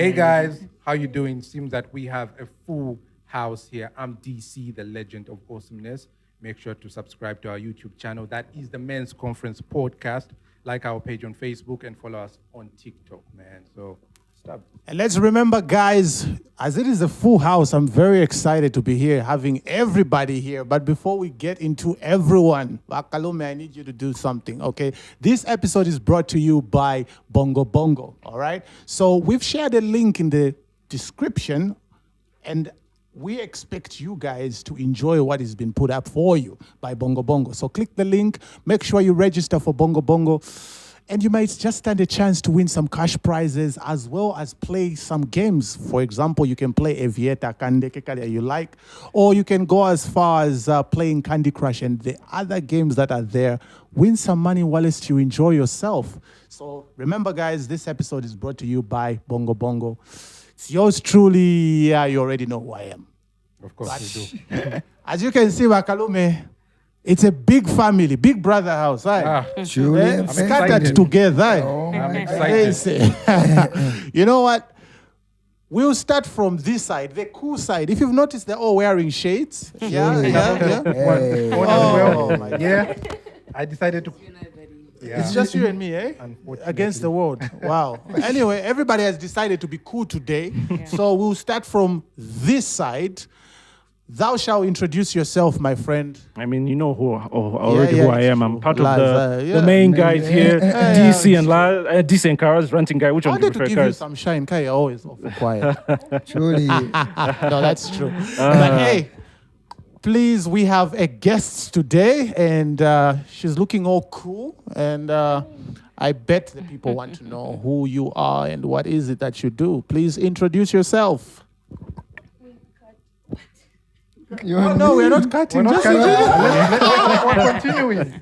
Hey guys, how you doing? Seems that we have a full house here. I'm DC, the legend of awesomeness. Make sure to subscribe to our YouTube channel. That is the Men's Conference Podcast. Like our page on Facebook and follow us on TikTok, man. So stop. And let's remember, guys, as it is a full house, I'm very excited to be here, having everybody here. But before we get into everyone, Wakalume, I need you to do something, okay? This episode is brought to you by Bongo Bongo, all right? So we've shared a link in the description, and we expect you guys to enjoy what has been put up for you by Bongo Bongo. So click the link, make sure you register for Bongo Bongo, and you might just stand a chance to win some cash prizes as well as play some games. For example, you can play Aviator, Kande Kekale you like, or you can go as far as playing Candy Crush and the other games that are there. Win some money whilst you enjoy yourself. So remember, guys, this episode is brought to you by Bongo Bongo. It's yours truly. Yeah, you already know who I am. Of course we do. As you can see, Wakalume, it's a big family, big brother house. Right? Truly, Scattered together. Oh, I'm excited. You know what? We'll start from this side, the cool side. If you've noticed, they're all wearing shades. Yeah. Hey. Oh, my God. Yeah, I decided to. Yeah. It's just you and me, eh? Against the world. Wow. Anyway, everybody has decided to be cool today. So we'll start from this side. Thou shalt introduce yourself, my friend. I mean, you know who I am. I'm part of Laz, the main guys here. DC and DC and Kara's ranting guy. Which I one do you wanted to prefer, give you Karas? some shine. Kai, you're always awful quiet. Truly. No, that's true. But hey, please, we have a guest today, and she's looking all cool. And I bet the people want to know who you are and what is it that you do. Please introduce yourself. No, we're not cutting. We're continuing.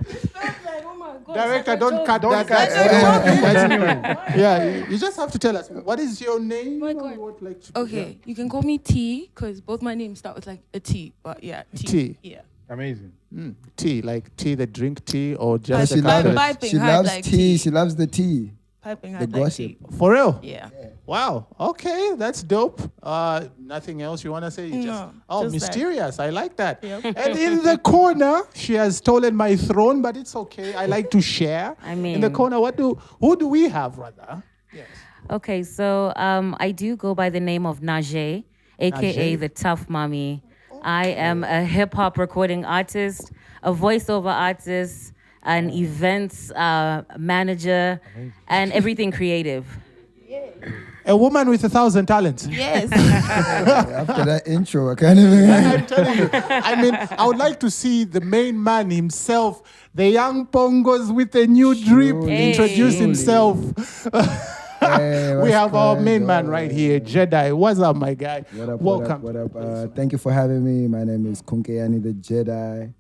Director, don't cut that. That's Yeah, you just have to tell us, what is your name? My God. What, like, to- Okay, you can call me T because both my names start with like a T. But yeah, T. T. Yeah. Amazing. Tea, like tea, the drink tea, or just She a cup loves, of- Piping she hard loves like tea. tea. She loves the tea. Piping The hard like gossip. tea. For real? Yeah. Wow. Okay, that's dope. Nothing else you want to say? You No, oh, just that. mysterious. I like that. Yep. And in the corner, she has stolen my throne, but it's okay. I like to share. I mean- in the corner, who do we have, rather? Yes. Okay, so I do go by the name of Najee, aka Najee. the Tough Mommy. I am a hip hop recording artist, a voiceover artist, an events manager, and everything creative. A woman with 1,000 talents. Yes. After that intro, I can't even. I'm telling you. I mean, I would like to see the main man himself, the young Pongos with a new drip, Hey. introduce himself. Hey, We what's have our going main man on? right here, Jedi. What's up, my guy? What up? Welcome. What up? What up? Thank you for having me. My name is Kunkayani, the Jedi,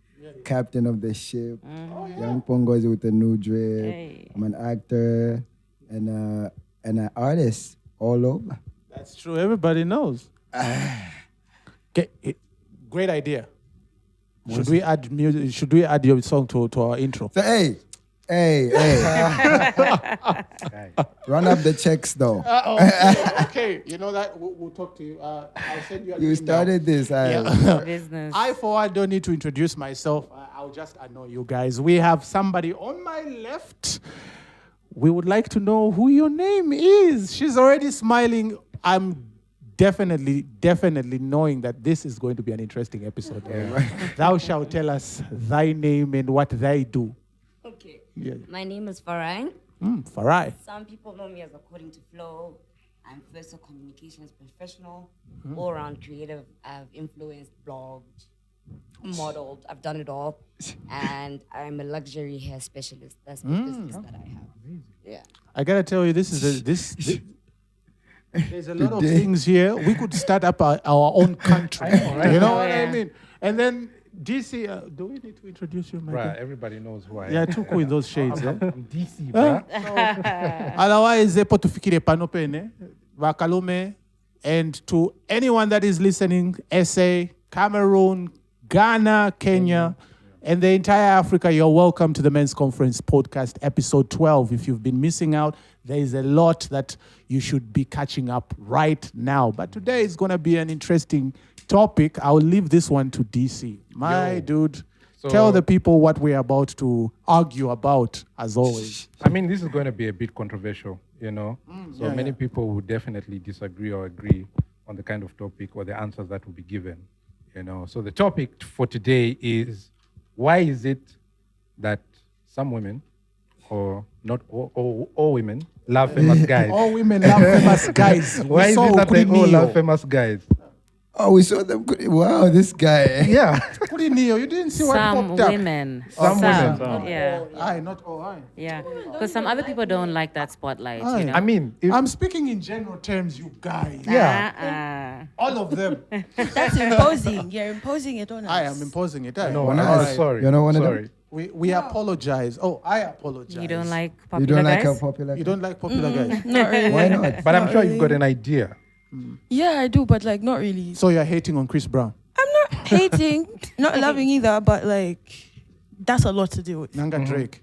captain of the ship. Young Pongos with a new drip. Hey. I'm an actor and an artist all over. That's true. Everybody knows. Great idea. Should we add music? Should we add your song to our intro? So hey. Run up the checks though. Okay. You know that we'll talk to you. I'll send you. An You email. started this. Yeah. Business. I, for one, don't need to introduce myself. I'll just annoy you guys. We have somebody on my left. We would like to know who your name is. She's already smiling. I'm definitely knowing that this is going to be an interesting episode. Thou shalt tell us thy name and what they do. Okay. Yeah. My name is Farai. Farai. Some people know me as According to Flow. I'm first a communications professional, all-around creative. I've influenced, blogged, modeled. I've done it all. And I'm a luxury hair specialist. That's the business that I have. Yeah. I gotta tell you, this is there's a lot of things here. We could start up our own country. You know what I mean? And then DC, do we need to introduce you, Michael? Right, everybody knows who I am. Yeah, too cool with those shades. I'm DC, bro. Otherwise, epo tufikire pano pene, Wakalume, and to anyone that is listening, SA, Cameroon, Ghana, Kenya, and the entire Africa, you're welcome to the Men's Conference Podcast, episode 12. If you've been missing out, There is a lot that you should be catching up right now. But today is going to be an interesting topic. I'll leave this one to DC. Dude, So- tell the people what we're about to argue about, as always. I mean, this is going to be a bit controversial, So many people would definitely disagree or agree on the kind of topic or the answers that will be given, So the topic for today is, why is it that some women, or not all women, love famous guys? All women love famous guys. Why is it that they all love famous guys? Oh, we saw them. Wow, this guy. Yeah. Neo, you didn't see what Some popped up. women. Some women. Yeah. Aye, not all. Aye. Yeah. Because some other people don't like that spotlight, Aye. you know? I mean, I'm speaking in general terms, you guys. yeah. All of them. That's imposing. You're imposing it on us. I am imposing it. Aye. No, One I'm eye. sorry. You're not one of them? sorry. We apologize. Oh, I apologize. You don't like You popular don't like guys? a popular. You don't like popular guys. Not really. Why not? But I'm sure you've got an idea. Yeah, I do, but like not really. So you're hating on Chris Brown. I'm not hating, not loving either, but like that's a lot to deal with. Nanga Drake.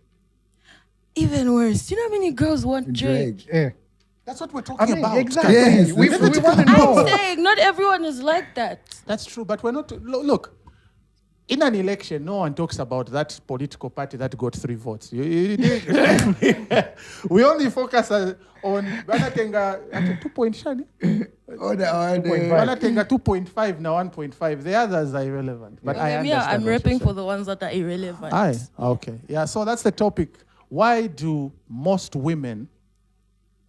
Even worse. Do you know how many girls want Drake? Yeah. That's what we're talking I mean, about. exactly. Yes, we that's want to know. I'm saying not everyone is like that. That's true, but we're not. Look, in an election, no one talks about that political party that got 3 votes. We only focus on Banatenga at 2 point shani. Banatenga 2.5 now 1.5. The others are irrelevant. But I Yeah, understand. I'm what repping you're for the ones that are irrelevant. saying. Aye, okay. Yeah, so that's the topic. Why do most women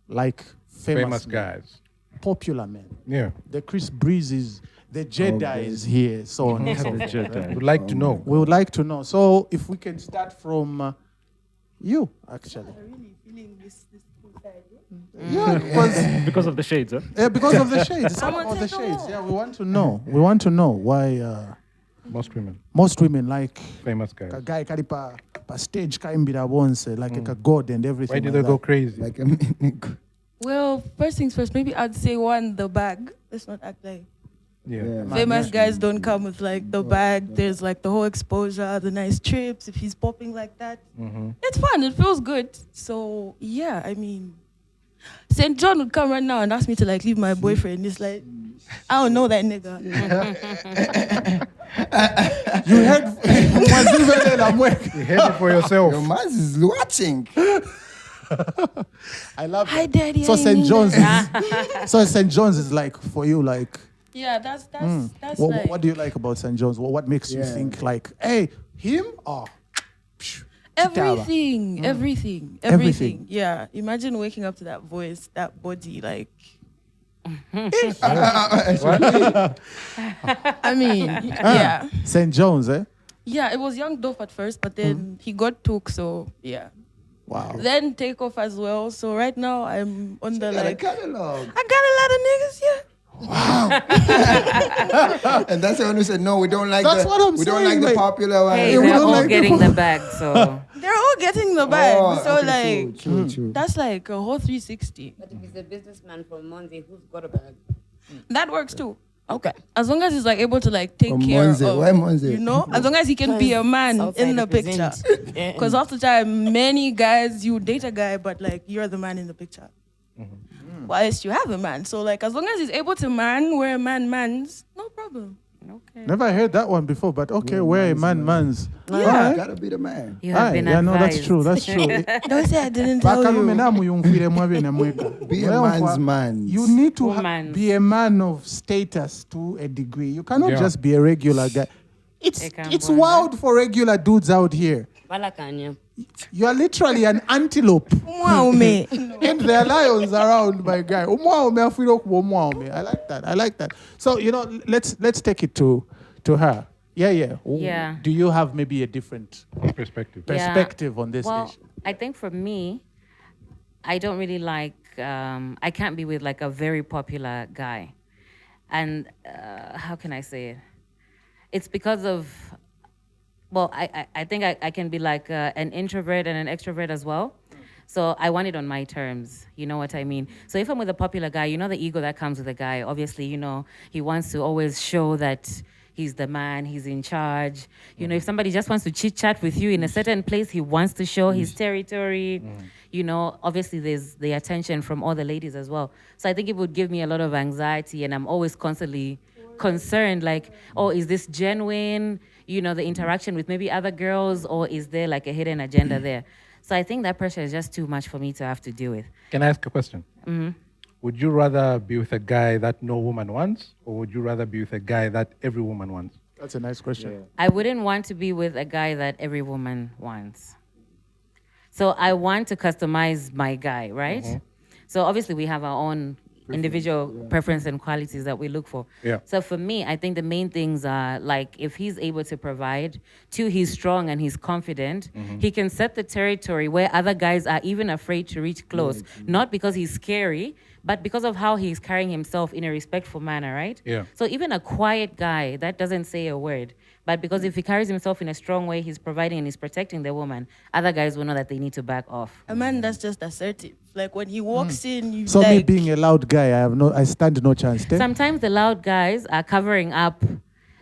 like famous men? guys. Popular men? Yeah. The Chris Breezes, the Jedi is here, so on and so forth. Would like to know. We would like to know. So if we can start from you, actually. Really feeling this Yeah, Because of the shades, huh? because of the shades. It's all Someone about the take a shades. walk. Yeah, we want to know. We want to know why Most women, most women like famous guys. a guy kali pa stage kaimbira bonse like a god and everything. Why did like they go that. crazy? Like a Well, first things first, maybe I'd say one, the bag. Let's not act like Yeah. famous guys don't come with like the bag. There's like the whole exposure, the nice trips. If he's popping like that, it's fun. It feels good. So yeah, I mean, St. John would come right now and ask me to like leave my boyfriend. It's like, I don't know that nigga. You heard You heard it for yourself. your man is watching. I love Hi, that. daddy. So I St. mean John's that. is, so St. John's is like for you like Yeah, that's what do you like about St. John's? What makes you Yeah. think like, hey, him? Oh, everything, Everything. everything. Yeah, imagine waking up to that voice, that body, like. I mean, yeah. St. John's, eh? Yeah, it was Young Dolph at first, but then he got took, so yeah. Wow. Then Takeoff as well. So right now I'm on the Got a like. catalog. I got a lot of niggas, yeah. And that's the one who said no. We don't like. That's the, what I'm We don't saying, like the like- popular one. Hey, Yeah, we they're don't all like getting the- the bag, so They're all getting the bag. Oh, so okay, like true. that's like a whole 360. But if he's a businessman from Monday, who's got a bag? That works too. Okay. As long as he's like able to like take From care Monze. of, Why Monze? you know, as long as he can be a man Southside in the picture. represent. Yeah. Because half the time, many guys, you date a guy, but like you're the man in the picture. Whilst you have a man. So like as long as he's able to man where a man mans, no problem. okay. Never heard that one before, but okay, where a man's. Yeah. Gotta be the man. You have Aye, been yeah, no, that's advised. true. That's true. Don't say I didn't tell Bakalume you. na muyumvire mwabe na mweka. Be a Well, man's for- man. You need to Woman's. be a man of status to a degree. You cannot Yeah. just be a regular guy. It's Ekambona. wild for regular dudes out here. Balakanya. You are literally an antelope, Mwaume. and there are lions around, my guy. Umwaume afiro kuwa umwaume. I like that. So let's take it to her. Yeah. Yeah. Do you have maybe a different Perspective. Yeah. perspective on this Well, issue? I think for me, I don't really like, I can't be with like a very popular guy. And how can I say it? It's because of, well, I think I can be like an introvert and an extrovert as well. So I want it on my terms. You know what I mean? So if I'm with a popular guy, you know the ego that comes with a guy. Obviously, you know, he wants to always show that he's the man, he's in charge. You know, if somebody just wants to chit chat with you in a certain place, he wants to show his territory. You know, obviously there's the attention from all the ladies as well. So I think it would give me a lot of anxiety, and I'm always constantly concerned, like, oh, is this genuine? You know, the interaction with maybe other girls, or is there like a hidden agenda there? So I think that pressure is just too much for me to have to deal with. Can I ask a question? Would you rather be with a guy that no woman wants, or would you rather be with a guy that every woman wants? That's a nice question. I wouldn't want to be with a guy that every woman wants. So I want to customize my guy, right? So obviously we have our own individual preference and qualities that we look for. Yeah. So for me, I think the main things are like if he's able to provide, two, he's strong and he's confident, he can set the territory where other guys are even afraid to reach close, not because he's scary, but because of how he's carrying himself in a respectful manner, right? Yeah. So even a quiet guy that doesn't say a word, but because if he carries himself in a strong way, he's providing and he's protecting the woman, other guys will know that they need to back off. A man that's just assertive. Like when he walks in, you So like, me being a loud guy, I stand no chance. Sometimes the loud guys are covering up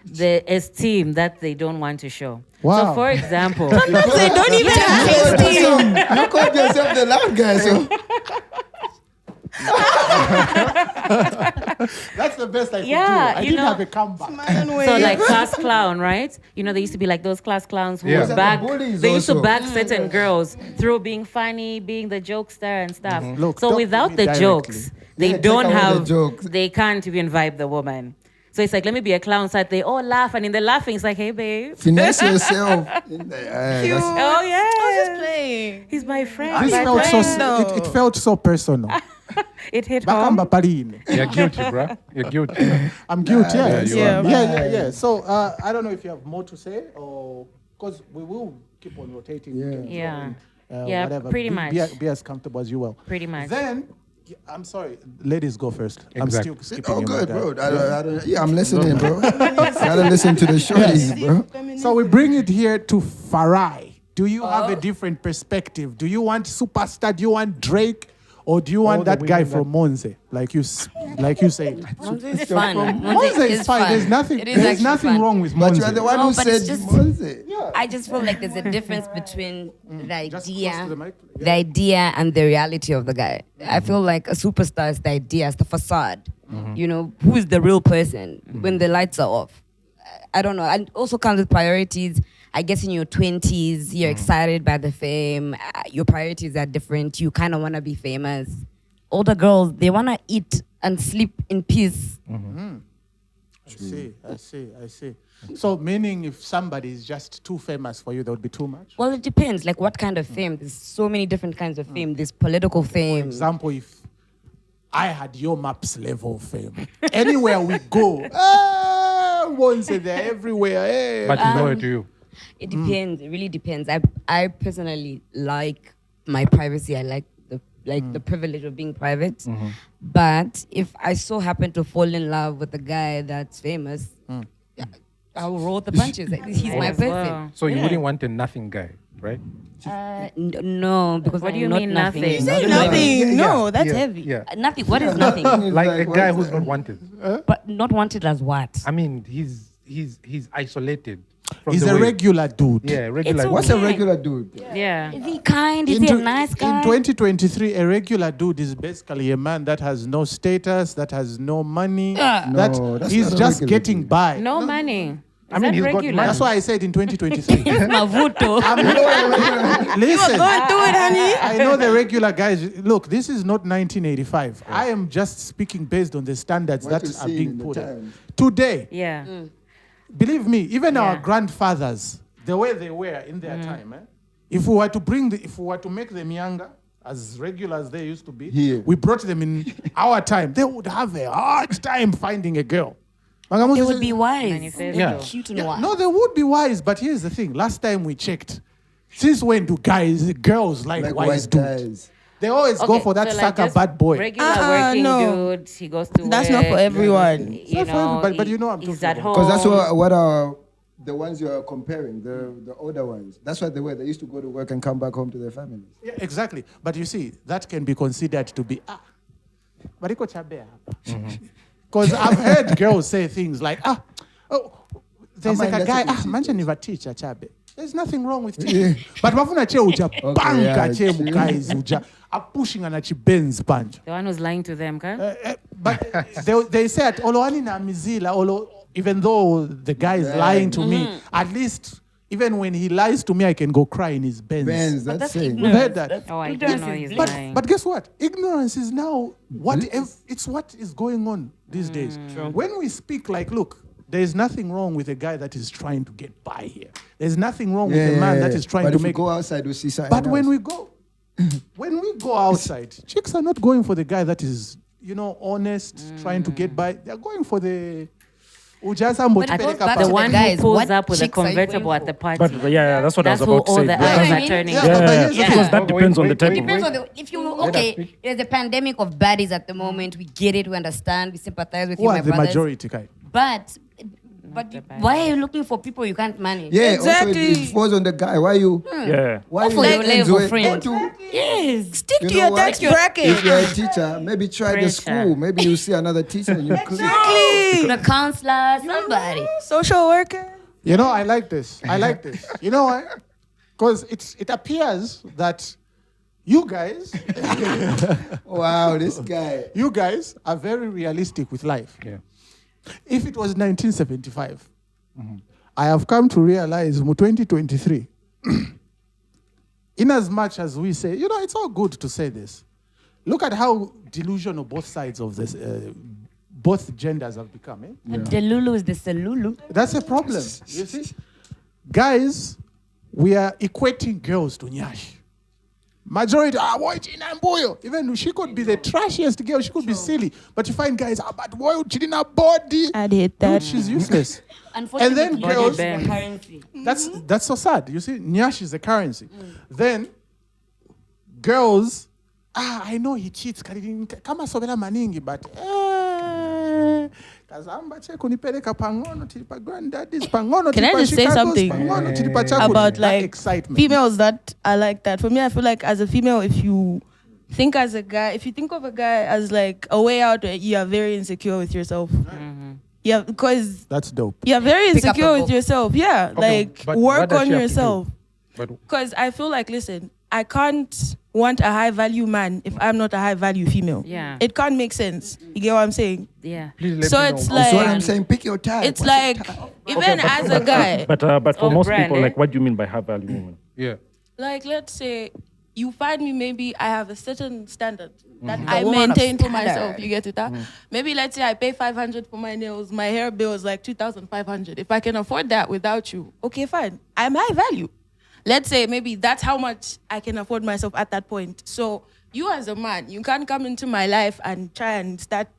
the esteem that they don't want to show. Wow. So for example, they don't even have esteem. You called yourself the loud guy, so That's the best I could Yeah, do. I you didn't know- have a comeback. so like class clown, right? You know, they used to be like those class clowns who Yeah. would Those are back. the bullies They used to also. back certain girls through being funny, being the jokester and stuff. Look, So talk to without me the directly. jokes, they Yeah, take don't away the have. jokes. They can't even vibe the woman. So it's like, let me be a clown, so that they all laugh, and in the laughing, it's like, hey, babe. finesse yourself. That's- Oh yeah. I was just playing. He's my friend. This my felt friend. so, it felt so personal. It hit home. Bakamba Paline. You're guilty, bro. You're guilty. I'm guilty. Yeah, you Yeah. are. Yeah. So I don't know if you have more to say, or because we will keep on rotating. We can Yeah. throw in, Yeah, whatever. pretty much. Be as comfortable as you will. Pretty much. Then, I'm sorry, ladies go first. Exactly. I'm still skipping Oh, you, good, my bro. guy. Yeah, I'm listening, bro. Gotta listen to the shorties, bro. So we bring it here to Farai. Do you have a different perspective? Do you want superstar? Do you want Drake? Or do you want the that guy women from Monze? Like you said. Monze is fun. Monze is fine. There's nothing. It is There's actually nothing fun. wrong with But you are the Monze. one No, who but said it's just- Monze. I just feel like there's a difference between the Just idea, close to the mic. the idea and the reality of the guy. I feel like a superstar is the idea, it's the facade. You know, who is the real person when the lights are off? I don't know. And also comes with priorities. I guess in your 20s, you're excited by the fame. Your priorities are different. You kind of want to be famous. Older girls, they want to eat and sleep in peace. I see. So meaning if somebody is just too famous for you, that would be too much? Well, it depends. Like what kind of fame? There's so many different kinds of fame. There's political For fame. example, if I had your maps level of fame, anywhere we go, Monze, they're everywhere. Hey. But he's loyal to you. It depends. It really depends. I personally like my privacy. I like the privilege of being private. But if I so happen to fall in love with a guy that's famous, I'll roll the punches. He's my As person. well. So you wouldn't want a nothing guy, right? No, because What do I'm you not mean nothing. nothing? Say Yeah, nothing. No, yeah, that's yeah, heavy. Yeah. Nothing. What is nothing? Like a what guy is who's that? not wanted. But not wanted as what? I mean, he's isolated. From He's the a way- regular dude. Yeah, regular. It's What's a Okay. regular dude? Yeah. Is he kind? Is he a nice guy? In 2023, a regular dude is basically a man that has no status, that has no money, No, that that's he's not a just regular getting dude. by. No money. I mean, Is he's that got regular? money. That's why I said in 2023. Mavuto. Listen, Go and do it, honey. I know the regular guys. Look, this is not 1985. I am just speaking based on the standards What you that are see being in the put. times. Today, Yeah. believe me, even our Yeah. grandfathers, the way they were in their time, if we were to make them younger, as regular as they used to be, Here. we brought them in our time, they would have a hard time finding a girl. They would be wise. Manifesto. Yeah. Cute and Yeah, wise. no, they would be wise, but here's the thing. Last time we checked, since when do girls like Like wise white dudes? guys. They always go for that so like sucker just bad boy. Regular working no. dude. He goes to That's work. not for everyone. You not for know, everybody, but you know I'm he's talking at about. home. Because that's what are the ones you are comparing, the older ones. That's what they were. They used to go to work and come back home to their families. Yeah, exactly. But you see, that can be considered to be bariko chabe hapa. Because I've heard girls say things like, there's like a guy, manje niva teacher chabe. There's nothing wrong with teaching. But wafuna che uja banka che guys uja a pushing and a Benz punch. The one who's lying to them, okay? But they said Oloani na mizila even though the guy is lying to me, at least even when he lies to me, I can go cry in his Benz. That's it. We've heard that. Oh, I don't know he's lying. But guess what? Ignorance is now it's what is going on these days. When we speak like, look, there is nothing wrong with a guy that is trying to get by here. There's nothing wrong with a man that is trying to make. But if we go outside, we see something. But when we go outside, chicks are not going for the guy that is, honest, trying to get by. They're going for the. The one who pulls up with a convertible at the party. But that's what I was about to say. All the eyes are turning. Because that depends on the type of. Depends on there's a pandemic of baddies at the moment. We get it, we understand, we sympathize with you, my the brothers. Majority guy. But why are you looking for people you can't manage? Yeah, Exactly. Also it falls on the guy. Why you? Yeah. Why For you your level friend. Yes. Stick You to know your what? tax bracket. If you're a teacher, maybe try the Pressure. school. Maybe you see another teacher and you click. The counselor, somebody. Social worker. I like this. You know why? Because it appears that you guys, Wow, this guy. you guys are very realistic with life. Yeah. If it was 1975, I have come to realize in 2023, in as much as we say, it's all good to say this. Look at how delusional both sides of this, both genders have become. The Lulu is the Selulu. That's a problem. You see? Guys, we are equating girls to nyash. Majority, even she could be the trashiest girl, she could be silly. But you find guys, but boy, she didn't have body. I'd hate that. Dude, she's useless. Unfortunately, And then girls- the currency. That's so sad. You see, nyash is the currency. Then girls, I know he cheats. Kama sobela maningi, but kazamba che kunipeleka pangono tilipa granddaddies pangono. Can I tilipa just say Chicago's, something pangono tilipa Chakos. about That like excitement? females that are like that? For me, I feel like as a female, if you think as a guy, if you think of a guy as like a way out, you are very insecure with yourself. Yeah, because That's dope. you're very Pick up a insecure with book. yourself. Yeah, like but what work does on she have to yourself. But Because I feel like, listen, I can't want a high value man if I'm not a high value female. Yeah. It can't make sense. You get what I'm saying? Yeah. please let So me it's know. like- That's what I'm saying. Pick your type. It's What's your like, type? even as a guy, But for Oh, most brand, people, eh? like, what do you mean by high value woman? Yeah. like let's say you find me, maybe I have a certain standard that The I woman of maintain for standard. myself. You get it? Maybe let's say I pay 500 for my nails, my hair bill is like 2,500. If I can afford that without you, okay, fine. I'm high value. Let's say maybe that's how much I can afford myself at that point. So you as a man, you can't come into my life and try and start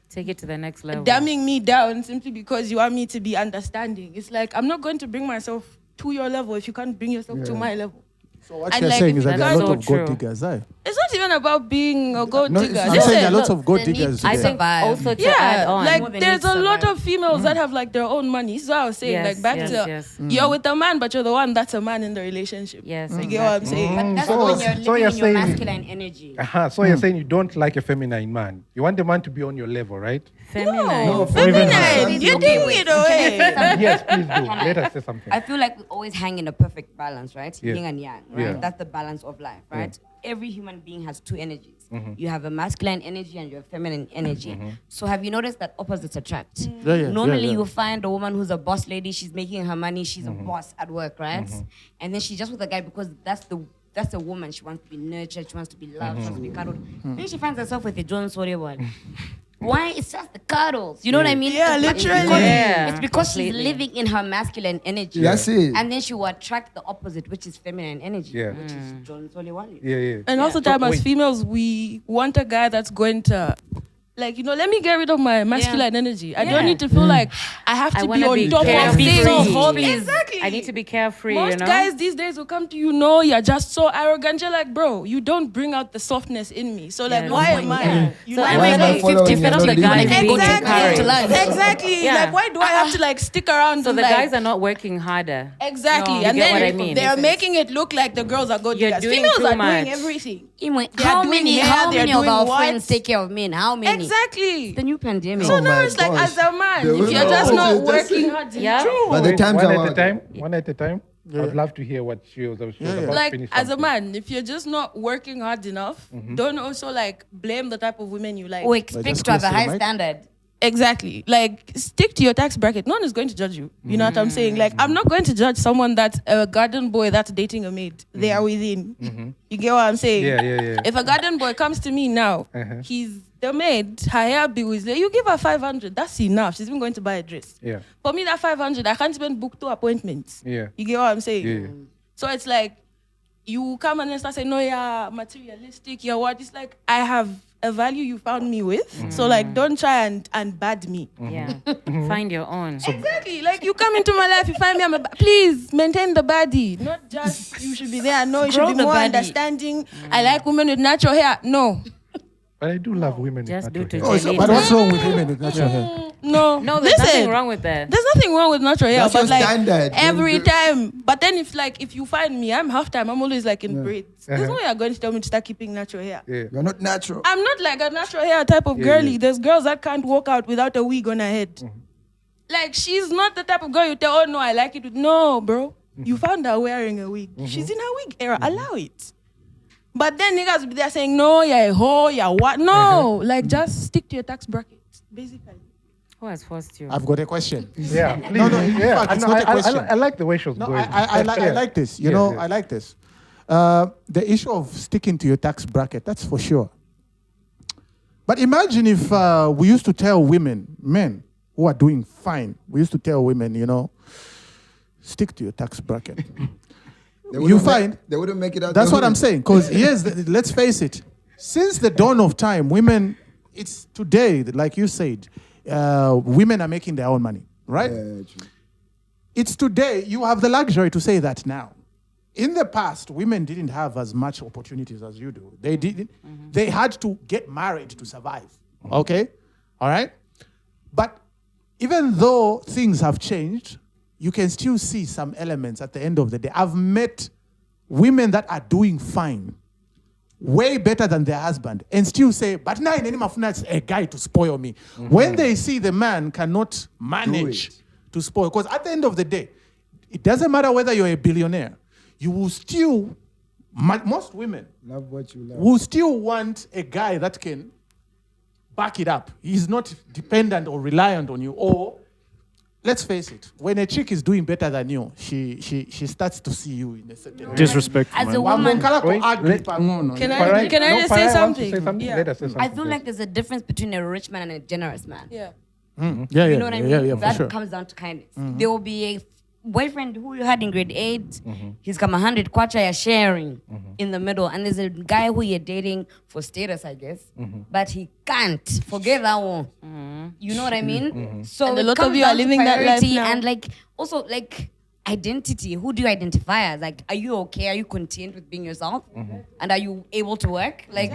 Take it to the next level. dumbing me down simply because you want me to be understanding. It's like, I'm not going to bring myself to your level if you can't bring yourself to my level. So what And you're like, saying if is that you there are a can't- lot of So gold true. diggers, eh? It's not even about being a gold No, digger. I'm I'm saying there are lots look, of gold the need- diggers I today. think- Also to yeah, add on. More like than there's needs a lot survive. of females that have like their own money. So I was saying, Yes, like back yes, to yes. you're with a man, but you're the one that's a man in the relationship. Yes, You get what I'm saying? But that's So- when you're so living you're in your saying- masculine energy. So you're saying you don't like a feminine man. You want the man to be on your level, right? Feminine. No, feminine. feminine. You're taking it away. Yes, please do. Let us say something. I feel like we always hang in a perfect balance, right? Yeah. Yin and yang, right? Yeah. That's the balance of life, right? Every human being has two energies. You have a masculine energy and your feminine energy. So have you noticed that opposites attract? Normally you'll find a woman who's a boss lady, she's making her money, she's a boss at work, right? And then she's just with a guy because that's a woman. She wants to be nurtured, she wants to be loved, she wants to be cuddled. Then she finds herself with a John Sorry one. Why? It's just the cuddles. You know what I mean? Yeah, It's literally. because- Yeah, It's because completely. she's living in her masculine energy. That's it. And then she will attract the opposite, which is feminine energy, Yeah. which is John Soliwani. Yeah. And also, So, time as wait. females, we want a guy that's going to, like, let me get rid of my masculine energy. I don't need to feel like I have I to be wanna on be top of carefree. things. Please. Exactly. I need to be carefree, Most you know? guys these days will come to you, no, you're just so arrogant. You're like, bro, you don't bring out the softness in me. So like, Yes. why am I? Yeah. You So know I what Why I'm am I saying? following instead you? of the I'm not guys leaving being you. Exactly. encouraged. Exactly. Yeah. Like, why do I have to like stick around? So and, the like, guys are not working harder. exactly, You and get what I then mean? they're making it look like the girls are good You're guys. doing Females too are much. doing everything. Anyway, They are how doing many? hair, How they're many of doing our what? friends take care of men? How many? Exactly. The new pandemic. So Oh now my it's like, gosh. as a man, The if you're women just are not also just- working hard Yeah. enough, But the times one are at a wild. time. One at a time. I'd love to hear what she was about like to finish as a something. man, if you're just not working hard enough, don't also like blame the type of women you like. Or expect just to have a close to the high mic. standard. Exactly. Like, stick to your tax bracket. No one is going to judge you. You know what I'm saying? Like, I'm not going to judge someone that's a garden boy that's dating a maid. They are within. You get what I'm saying? Yeah. If a garden boy comes to me now, he's the maid, her hair bill is there. You give her 500. That's enough. She's even going to buy a dress. Yeah. For me, that 500, I can't even book 2 appointments. Yeah. You get what I'm saying? Yeah. So it's like, you come and then start saying, no, you're materialistic, you're what? It's like, I have a value you found me with. So like, don't try and bad me. Yeah. Find your own. Exactly. Like, you come into my life, you find me, please maintain the body. Not just you should be there. No, you should Grow be the more body. understanding. I like women with natural hair. No. But I do love women. Just with do natural to hair. Oh, delete. but what's wrong with women with natural hair? No. No, there's Listen, nothing wrong with that. There's nothing wrong with natural hair, That's but your like standard. every Don't time. But then if you find me, I'm half time. I'm always like in braids. There's no way you're going to tell me to start keeping natural hair. Yeah. You're not natural. I'm not like a natural hair type of girly. yeah. There's girls that can't walk out without a wig on her head. Like, she's not the type of girl you tell, oh no, I like it. No, bro. You found her wearing a wig. She's in her wig era. Allow it. But then niggas will be there saying, no, you're a hoe, you're what? No. Like, just stick to your tax bracket, basically. Who has forced you? I've got a question. Yeah, please. No, in yeah. fact, it's I, know, not a question. I like the way she was No, going. I like this. You Yeah, know, yeah. I like this. The issue of sticking to your tax bracket, that's for sure. But imagine if we used to tell men who are doing fine, we used to tell women, you know, stick to your tax bracket. They You wouldn't find they wouldn't make it out. that's the what I'm hood. saying. Because let's face it, since the dawn of time, women, it's today, like you said, women are making their own money, right? Yeah, true. It's today, you have the luxury to say that now. In the past, women didn't have as much opportunities as you do. They didn't. They had to get married to survive. Okay? All right? But even though things have changed, you can still see some elements at the end of the day. I've met women that are doing fine, way better than their husband, and still say, but now in any mafuna, a guy to spoil me. When they see the man cannot manage it. to spoil, because at the end of the day, it doesn't matter whether you're a billionaire, you will still, most women Love what you love. will still want a guy that can back it up. He's not dependent or reliant on you. Or, let's face it, when a chick is doing better than you, she starts to see you in a certain way. Disrespectful, As man. a woman, Can I just say something? Yeah. Yeah. Let us say something. I feel like there's a difference between a rich man and a generous man. Yeah. Yeah, You know what I mean? Yeah, for That sure. comes down to kindness. There will be a boyfriend who you had in grade 8, he's come 100 kwacha, you're sharing in the middle. And there's a guy who you're dating for status, I guess, but he can't. Forget that one. You know what I mean? So And a it lot of comes you are down to living that life priority now. and like, also like, identity. Who do you identify as? Like, are you okay? Are you content with being yourself? And are you able to work? Like,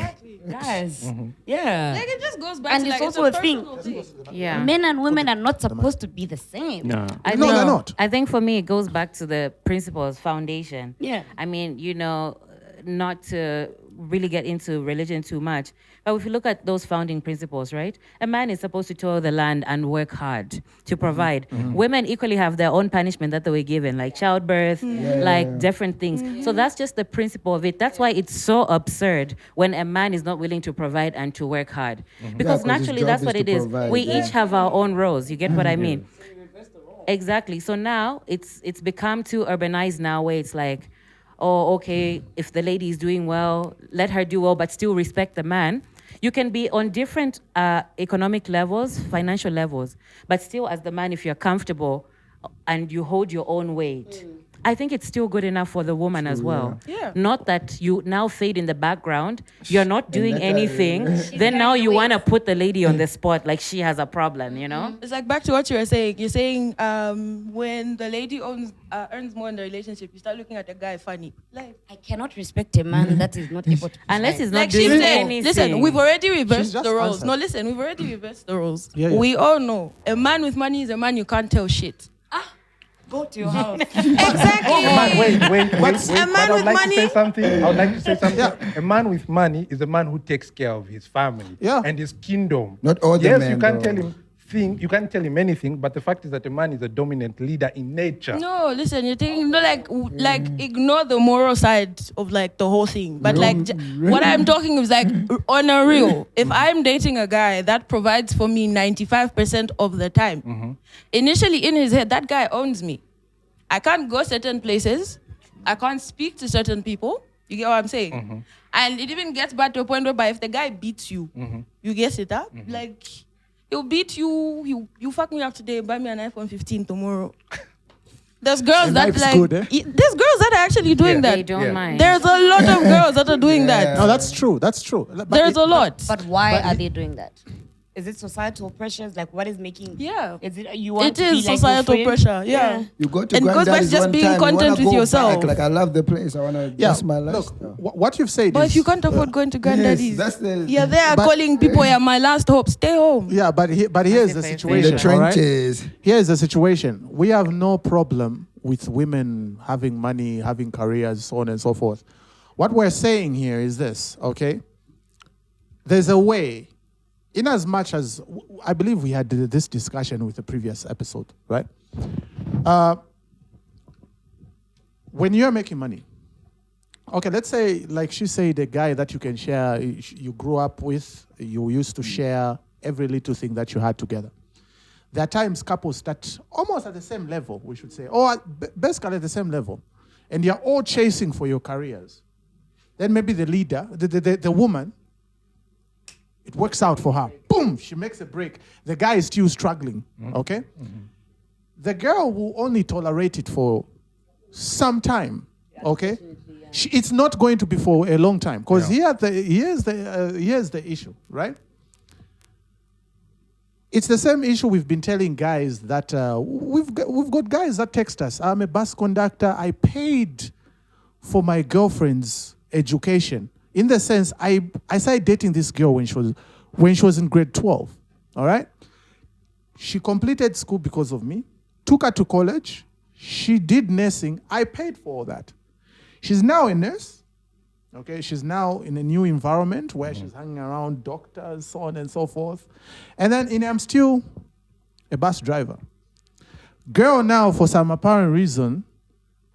guys, yeah. Like, it just goes back And to it's like, also it's a thing. personal Yeah. Men and women are not supposed to be the same. No. No, they're not. I think for me, it goes back to the principles, foundation. Yeah. I mean, you know, not to really get into religion too much, but if you look at those founding principles, right? A man is supposed to toil the land and work hard to provide. Women equally have their own punishment that they were given, like childbirth, like different things. So that's just the principle of it. That's why it's so absurd when a man is not willing to provide and to work hard. Because 'cause his naturally, job that's is what to it is. provide, We yeah. each have our own roles. You get what I mean? Exactly. So now it's become too urbanized now where it's like, oh, okay, if the lady is doing well, let her do well, but still respect the man. You can be on different economic levels, financial levels, but still as the man, if you're comfortable and you hold your own weight, I think it's still good enough for the woman as well. Yeah. Not that you now fade in the background, you're not doing let her- anything, then now you want to put the lady on the spot like she has a problem, you know? It's like back to what you were saying. You're saying when the lady earns more in the relationship, you start looking at the guy funny. Like, I cannot respect a man that is not able to Unless he's not like she doing said, anything. listen, we've already She's reversed just the roles. answered. No, listen, we've already reversed the roles. Yeah, yeah. We all know a man with money is a man you can't tell shit. go to your house. Exactly. Wait. A man But I would with like money- to say something. I would like to say something. A man with money is a man who takes care of his family and his kingdom. Not all the yes, men, you can't though. tell him you can't tell him anything, but the fact is that a man is a dominant leader in nature. No, listen, you're thinking, no, like ignore the moral side of like the whole thing. But like what I'm talking is like on a real. If I'm dating a guy that provides for me 95% of the time, initially in his head, that guy owns me. I can't go certain places. I can't speak to certain people. You get what I'm saying? And it even gets back to a point where if the guy beats you, you get it up? Like, he'll beat you, you fuck me up today, buy me an iPhone 15 tomorrow. There's girls And that life's like, good, eh? there's girls that are actually doing They that. don't mind. There's a lot of girls that are doing that. No, that's true. That's true. But There's a lot. But why are they doing that? Is it societal pressures? Like, what is making? Yeah. Is it you want It to be is like your societal friend? pressure. Yeah. You go to And it goes back to granddaddy's just one being time, you wanna content with go yourself. back, like, I love the place. I want to just my look, lifestyle. what you've said But is... if you can't afford going to granddaddy's, that's the- you're there but- calling people, you're my last hope, stay home. Yeah, but here's the Massive situation. the all right? trenches. Here's the situation. We have no problem with women having money, having careers, so on and so forth. What we're saying here is this, okay? There's a way, in as much as, I believe we had this discussion with the previous episode, right? When you're making money, okay, let's say, like she said, the guy that you can share, you grew up with, you used to share every little thing that you had together. There are times couples start almost at the same level, we should say, or basically at the same level, and you're all chasing for your careers. Then maybe the leader, the woman, it works out for her. Boom, she makes a break. The guy is still struggling, okay? The girl will only tolerate it for some time, okay? It's not going to be for a long time, because here's the issue, right? It's the same issue we've been telling guys that we've got guys that text us. I'm a bus conductor. I paid for my girlfriend's education. In the sense, I started dating this girl when she was in grade 12. All right? She completed school because of me. Took her to college. She did nursing. I paid for all that. She's now a nurse. Okay, she's now in a new environment where she's hanging around doctors, so on and so forth. And then I'm still a bus driver. Girl now, for some apparent reason,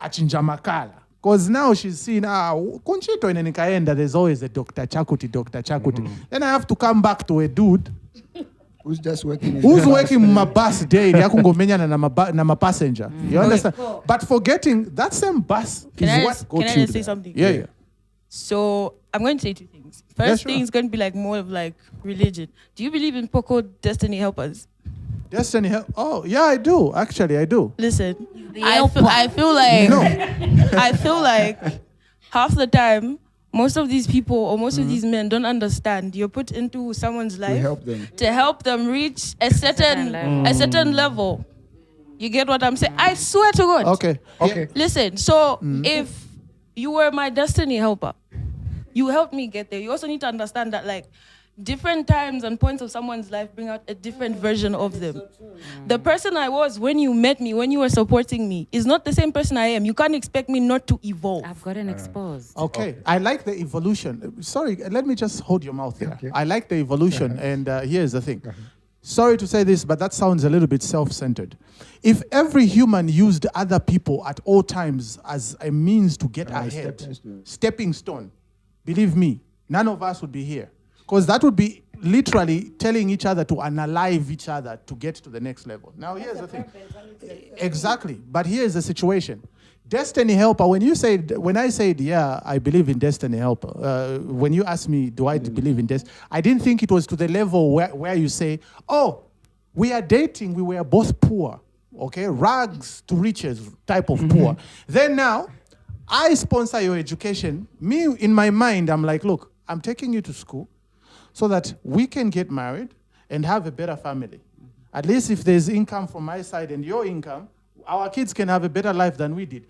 achinja makala. Because now she's seen, Kunchito in Nikaenda, there's always a Dr. Chakuti. Then I have to come back to a dude Who's just working? who's working my bus daily, na my passenger. You understand? But forgetting that same bus Can is I what just- got can I you just say there. something? Yeah. So I'm going to say two things. First sure. thing is going to be like more of like religion. Do you believe in Poco Destiny Helpers? Destiny help. Oh, yeah, I do. Actually, I do. Listen, I feel like No. I feel like half the time most of these people or most of these men don't understand. You're put into someone's life To help them. reach a certain level. You get what I'm saying? I swear to God. Okay. Listen, so if you were my destiny helper, you helped me get there. You also need to understand that like different times and points of someone's life bring out a different version of them. The person I was when you met me, when you were supporting me, is not the same person I am. You can't expect me not to evolve. I've gotten exposed. Okay. I like the evolution. Sorry, let me just hold your mouth there. I like the evolution, and here's the thing. Sorry to say this, but that sounds a little bit self-centered. If every human used other people at all times as a means to get ahead, stepping stone, believe me, none of us would be here. Because that would be literally telling each other to unalive each other to get to the next level. Now, here's the thing. Exactly. But here's the situation. Destiny helper, when I said, yeah, I believe in destiny helper, when you asked me, do I believe in destiny, I didn't think it was to the level where you say, oh, we are dating, we were both poor. okay, rags to riches type of poor. Then now, I sponsor your education. Me, in my mind, I'm like, look, I'm taking you to school so that we can get married and have a better family. At least if there's income from my side and your income, our kids can have a better life than we did.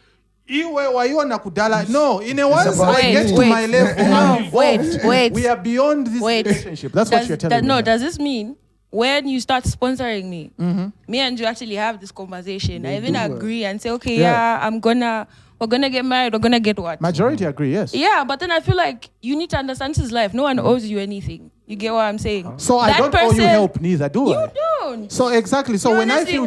No, in a once I get to my level, I'm evolved. We are beyond this relationship. That's what you're telling me. No, does this mean when you start sponsoring me, me and you actually have this conversation? I even agree and say, okay, we're gonna get married, we're gonna get what? Majority agree, yes. Yeah, but then I feel like you need to understand his life. No one owes you anything. You get what I'm saying? So I don't owe you help neither, do I? You don't. So exactly. So when I feel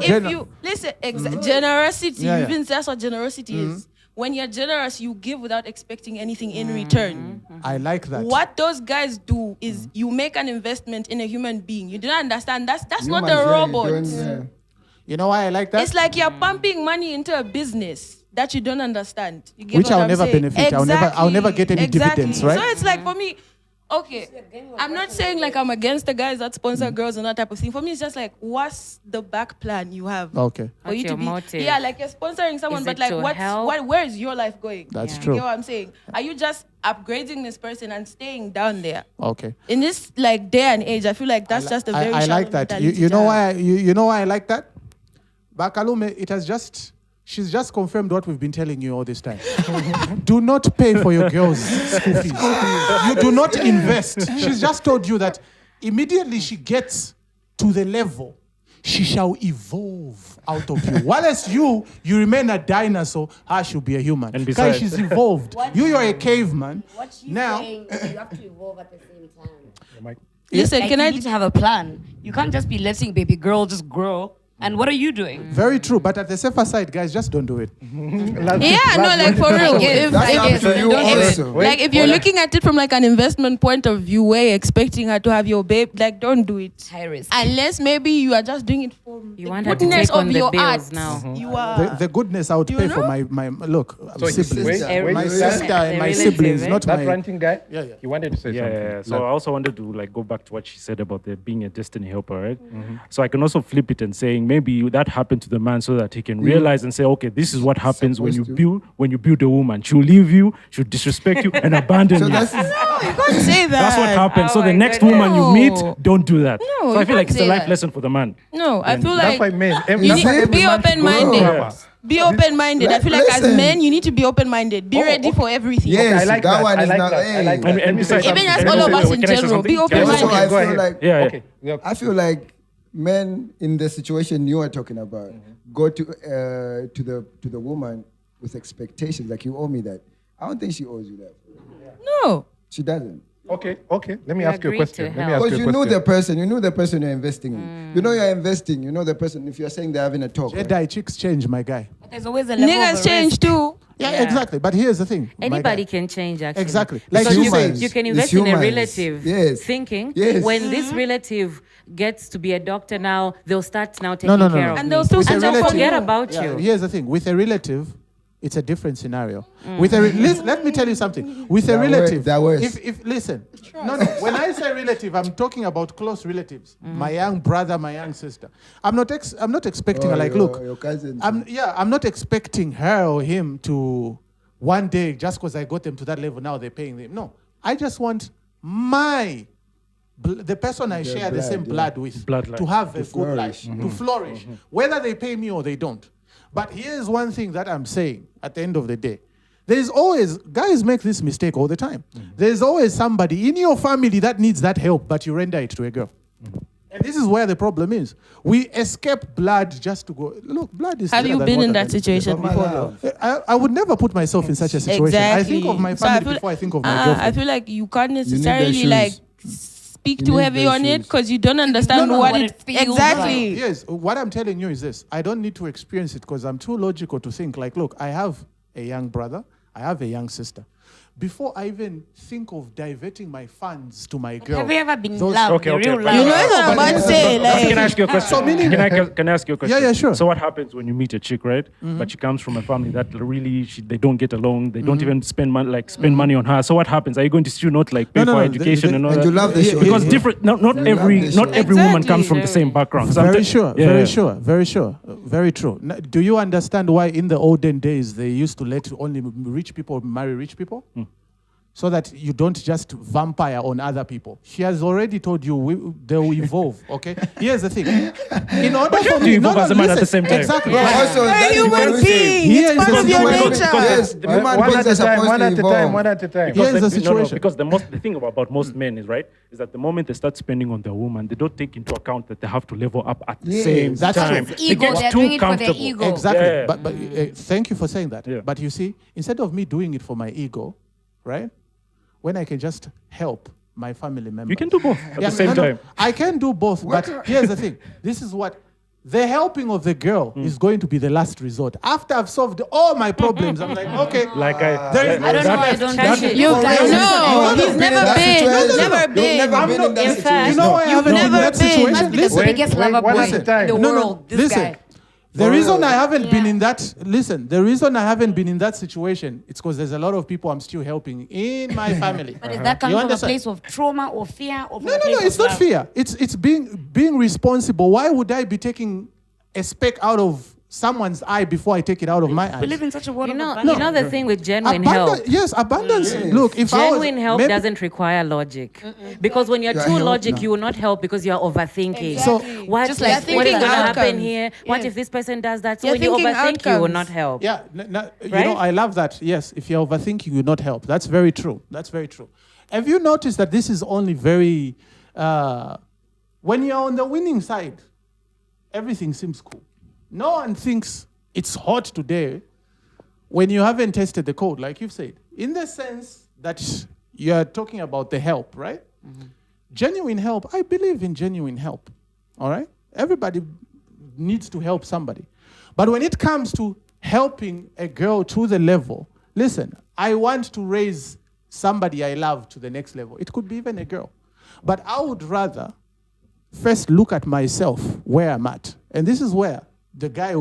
generosity, even that's what generosity is. When you're generous, you give without expecting anything in return. I like that. What those guys do is you make an investment in a human being. You don't understand. That's not Humans, a robot. You know why I like that? It's like you're pumping money into a business that you don't understand. You get Which what I'll I'm never saying? benefit. I'll never get any dividends, right? So it's like for me, okay, I'm not saying like I'm against the guys that sponsor girls and that type of thing. For me, it's just like, what's the back plan you have? Okay. For you What's to your be, motive? yeah, like you're sponsoring someone, Is but it like, to where is your life going? That's You true. get what I'm saying? Are you just upgrading this person and staying down there? Okay. In this like day and age, I feel like that's just a very I like shallow that. mentality You to know have. why? You know why I like that? Bakalume, she's just confirmed what we've been telling you all this time. Do not pay for your girls' school fees. You do not invest. She's just told you that immediately she gets to the level, she shall evolve out of you. Whilst you remain a dinosaur, she'll be a human. And Guys, besides- she's evolved. You're a caveman. What she's Now, saying is you have to evolve at the same time. Listen, Like, can you I need to have a plan. You can't just be letting baby girl just grow. And what are you doing? very true, but at the safer side, guys, just don't do it. Yeah, no, like for real. If, That's up to you also. like if you're looking at it from like an investment point of view, where you're expecting her to have your babe, like don't do it. High risk. Unless maybe you are just doing it for You the want her to goodness take on of the your bills art. now. You are. The goodness I would You pay for know? my look, siblings. wait, My wait. sister and my Relative, siblings, eh? not That my... ranting guy? Yeah, yeah. You wanted to say something. Yeah. So I also wanted to like go back to what she said about there being a destiny helper, right? So I can also flip it and saying maybe that happened to the man so that he can realize and say, okay, this is what happens when you build a woman. She'll leave you, she'll disrespect you, and abandon you. You can't say that. That's what happens. So Oh the my next goodness. woman you meet, don't do that. No, so I you feel like can't it's a say life that. lesson for the man. No, I feel That's why like men. you That's why need to be every man should open-minded. grow. Be open-minded. I feel like as Listen. men, you need to be open-minded. Be ready for everything. Yes, I like that that. one I is like not. that. I like that. And besides, Even as can all I of say- us in can I say general, be something? open-minded. Also, I Go feel ahead. like Yeah. Okay. Yeah. I feel like men in the situation you are talking about go to the woman with expectations like you owe me that. I don't think she owes you that. No. She doesn't. Okay. Let me You ask you a agreed question. to Let me help. ask Because you you a know question. the person, you're investing in. You know you're investing, you know the person. If you're saying they're having a talk, right? Jedi chicks change, my guy. But there's always a level of Niggas a change risk. too. Yeah, Yeah. exactly. But here's the thing. my Anybody guy. can change, actually. Exactly. Like Because you you, said. you can It's invest in a humans. relative Yes. thinking Yes. when this relative gets to be a doctor now, they'll start now taking No. care of And me. they'll still With a and they'll relative- forget about Yeah, you. here's the thing. With a relative, it's a different scenario. With a let me tell you something. With a That relative, that works. if listen, no. When I say relative, I'm talking about close relatives. My young brother, my young sister. I'm not expecting her. Like, look, your cousin. I'm not expecting her or him to one day just because I got them to that level. Now they're paying them. No, I just want the person I share the blood, same yeah. blood with Bloodline. to have a good flourish. life, to flourish, whether they pay me or they don't. But here's one thing that I'm saying at the end of the day. There's always, guys make this mistake all the time. There's always somebody in your family that needs that help, but you render it to a girl. And this is where the problem is. We escape blood just to go, look, blood is... Have you thicker than been in water. that situation my before? love. Though? I would never put myself in such a situation. Exactly. I think of my So family before I think of my I girlfriend. feel like you can't their necessarily shoes. like speak You too need heavy their on it shoes. because you don't understand No, what what it it feels exactly. Yes, what I'm telling you is this. I don't need to experience it because I'm too logical to think like, look, I have a young brother, I have a young sister. before I even think of diverting my funds to my girl. Have you ever been in those- love? Okay, the okay. real You love? You know what I'm about to say? Can I Like, ask you a question? So meaning- Can I ask you a question? Yeah, sure. So what happens when you meet a chick, right? But she comes from a family that really they don't get along. They don't even spend money on her. So what happens? Are you going to still not like pay No, for no, education and all And that? you love the show. Because yeah. different. Not You every love the not show. every woman Exactly. comes from the same background. Very Sometimes- sure, Yeah. very sure, very sure, very true. Do you understand why in the olden days they used to let only rich people marry rich people? So that you don't just vampire on other people. She has already told you they'll evolve, okay? Here's the thing. In order you for have to me, evolve as a man at the same time. Exactly. But also, a that human evolution- being. Here It's is part the of your situation. nature. Yes, human One beings at are a time, supposed one to at a time, evolve. one at a time. Here's the No, situation. because the thing about most men is right is that the moment they start spending on their woman, they don't take into account that they have to level up at the Yes. same That's time. true. They Ego, get they're too doing it for their comfortable. ego. Exactly. Yeah. But thank you for saying that. Yeah. But you see, instead of me doing it for my ego, right? When I can just help my family members. You can do both at the same time. I can do both, but here's the thing. This is what the helping of the girl is going to be the last resort. After I've solved all my problems, I'm like, okay. There is I don't know. I don't That- think You For guys real. know. You've He's been in never that been. situation. He's never You've been. never I'm been not- in that in situation. fact- You know why I You've haven't been in never that been. situation? must be the Listen. biggest lover one boy at a time. in the No, no, world. This listen. guy. The reason I haven't been Yeah. in that, the reason I haven't been in that situation, it's because there's a lot of people I'm still helping in my family. But is that coming You from a understand? place of trauma or fear? Or from No, a place it's of not love? fear. It's being responsible. Why would I be taking a speck out of someone's eye before I take it out of my We live eyes? in such a world You of know, abundance. you know the thing with genuine help. Yes, abundance. Look, if I was Genuine help maybe- doesn't require logic. Because when you're You are too help logic, now. you will not help because you're overthinking. Exactly. What, Just like, like what is thinking going to happen outcomes. here? What Yes. if this person does that? So You're when you thinking overthink, you will outcomes. not help. Yeah, you Right? know, I love that. Yes, if you're overthinking, you not help. That's very true. That's very true. Have you noticed that this is only very, when you're on the winning side, everything seems cool. No one thinks it's hot today when you haven't tested the code, like you've said. In the sense that you're talking about the help, right? Genuine help. I believe in genuine help. All right? Everybody needs to help somebody. But when it comes to helping a girl to the level, listen, I want to raise somebody I love to the next level. It could be even a girl. But I would rather first look at myself where I'm at. And this is where the guy,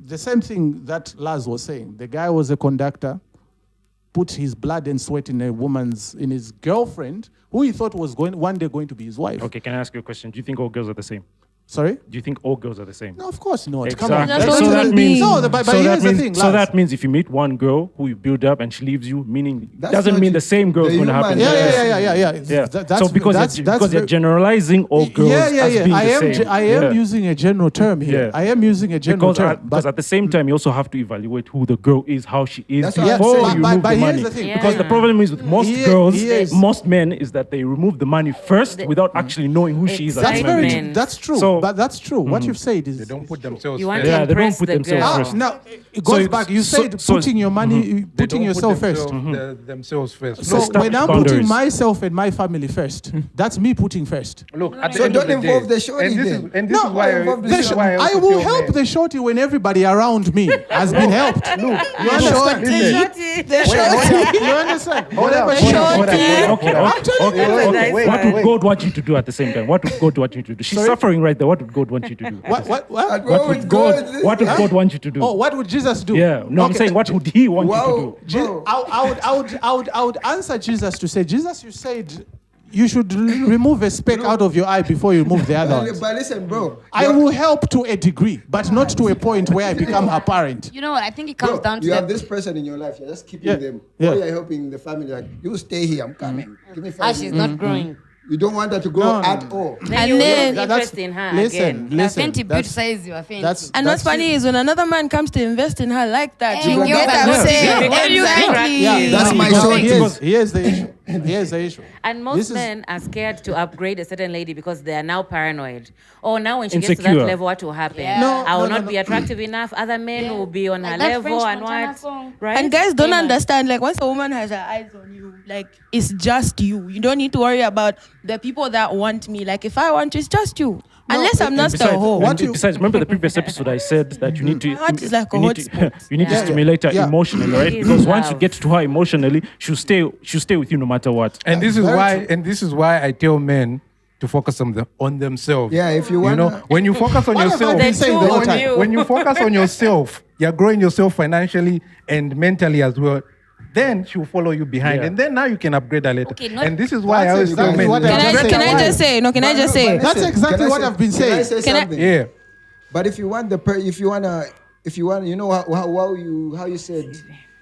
the same thing that Laz was saying, the guy was a conductor, put his blood and sweat in in his girlfriend, who he thought was one day going to be his wife. Okay, can I ask you a question? Do you think all girls are the same? Sorry? Do you think all girls are the same? No, of course not. Come on. Exactly. That's So what that it means means. No, but so here's that the means thing, so Laz. that means if you meet one girl who you build up and she leaves you, meaning That's doesn't not mean the- the same girl is the going to happen. human- Yeah. Yeah. That's, So because you're very- generalizing all girls as being I the am, same. I am Yeah. using a general term here. Yeah. I am using a general term. Because at the same time, you also have to evaluate who the girl is, how she is That's what I'm before saying. you But remove the here's money. the thing. Yeah. Because the problem is with most girls, Yes. most men, is that they remove the money first without actually knowing who she is. as a That's Right, human very being. men. true. That's true. So- But that's true. What you've said is They don't put themselves You want first. to Yeah, they don't impress put the themselves girl. first. now it goes So back. You so- said so- putting your money, They putting don't put yourself first. themselves first. So Establish when I'm boundaries. putting myself and my family first, that's me putting first. Look, at the So end don't of the involve day, the shorty and this then. is and this No, is why involve the this is shorty. why I also will tell help men. the shorty when everybody around me has been helped. Look, you understand? The shorty. You understand? Hold up, Whatever hold she- up, hold up, Okay, hold up, okay, hold up. I'm telling okay, you. That's a okay. nice What one. would God want you to do at the same time? What would God want you to do? She's suffering right there. What would God want you to do? What? What What would would God? What would God want you to do? Oh, what would Jesus do? Yeah, no, I'm Okay. saying what would He want you Wow. to do? Bro. I would answer Jesus to say, Jesus, you said you should remove a speck out of your eye before you remove the other ones. But listen, bro. I will help to a degree, but not to a point where I become her parent. You know what? I think it comes Bro, down to you have the this person in your life. You're just keeping Yeah. them. Yeah. Or you're helping the family. Like, you stay here. I'm coming. Give me 5 ah, she's minutes. not growing. You don't want her to go No, no, at all. Then And you then- lose interest in her again. You are Fenty beauty that's- size. You are Fenty. that's- And what's that's- funny is when another man comes to invest in her like that, Hey, you will girls get are upset. Yeah. Because you Exactly. attract- That's my Because shorty. here's the issue. Here's the issue. And This most is- men are scared to upgrade a certain lady because they are now paranoid. Oh, now when she gets to Insecure. that level, what will happen? Yeah. No, I will no, not no. be attractive enough. Other men will be on Like her that level French and Montana what? song. Right? And guys don't Yeah. understand, like once a woman has her eyes on you, like it's just you. You don't need to worry about the people that want me. Like if I want you, it's just you. Unless I'm not the Besides, hoe. besides, remember the previous episode I said that you need to My heart is like a you need hotspot. to, you need to Yeah. stimulate her Yeah. emotionally, right? It is Because once you love. get to her emotionally, she'll stay with you no matter what. And this is Very why, true. and this is why I tell men to focus on themselves. Yeah, if you You know, wanna- when you focus on What have I yourself, been saying the whole time? when you focus on yourself, you're growing yourself financially and mentally as well. Then she'll follow you behind, Yeah. and then now you can upgrade her later. Okay, not- And this is why I That's always tell exactly men. what I Can just I, said. can I Why? just say? No, can I just say? That's exactly what I've been saying. Can I say Can I- something? Yeah. But if you want you know how you said,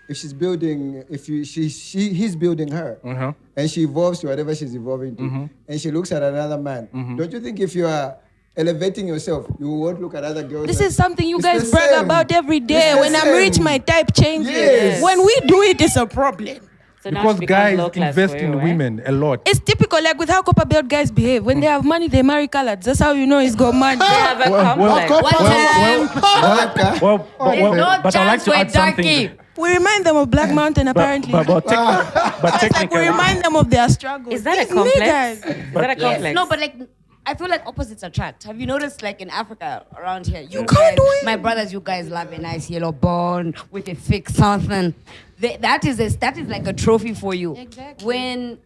if she's building, he's building her, Uh-huh. and she evolves to whatever she's evolving to, and she looks at another man. Don't you think if you are elevating yourself, you won't look at other girls? This and- is something you It's guys the brag same. about every It's day. the When I'm same. rich, my type changes. Yes. When we do it, it's a problem. So now Because she becomes guys low class invest for in you, women a lot. It's typical, like with how copper belt guys behave. When they have money, they marry colored. That's how you know it's got money. They have a complex. One time, Well, but I like to add something. We remind them of Black Mountain, apparently. But It's like we technically, remind them of their struggles. Is that a These complex? niggas. Is that a complex? No, but like I feel like opposites attract. Have you noticed, like in Africa around here, you can't guys, do it. my brothers, you guys love a nice yellow bone with a thick something. That is like a trophy for you. Exactly. When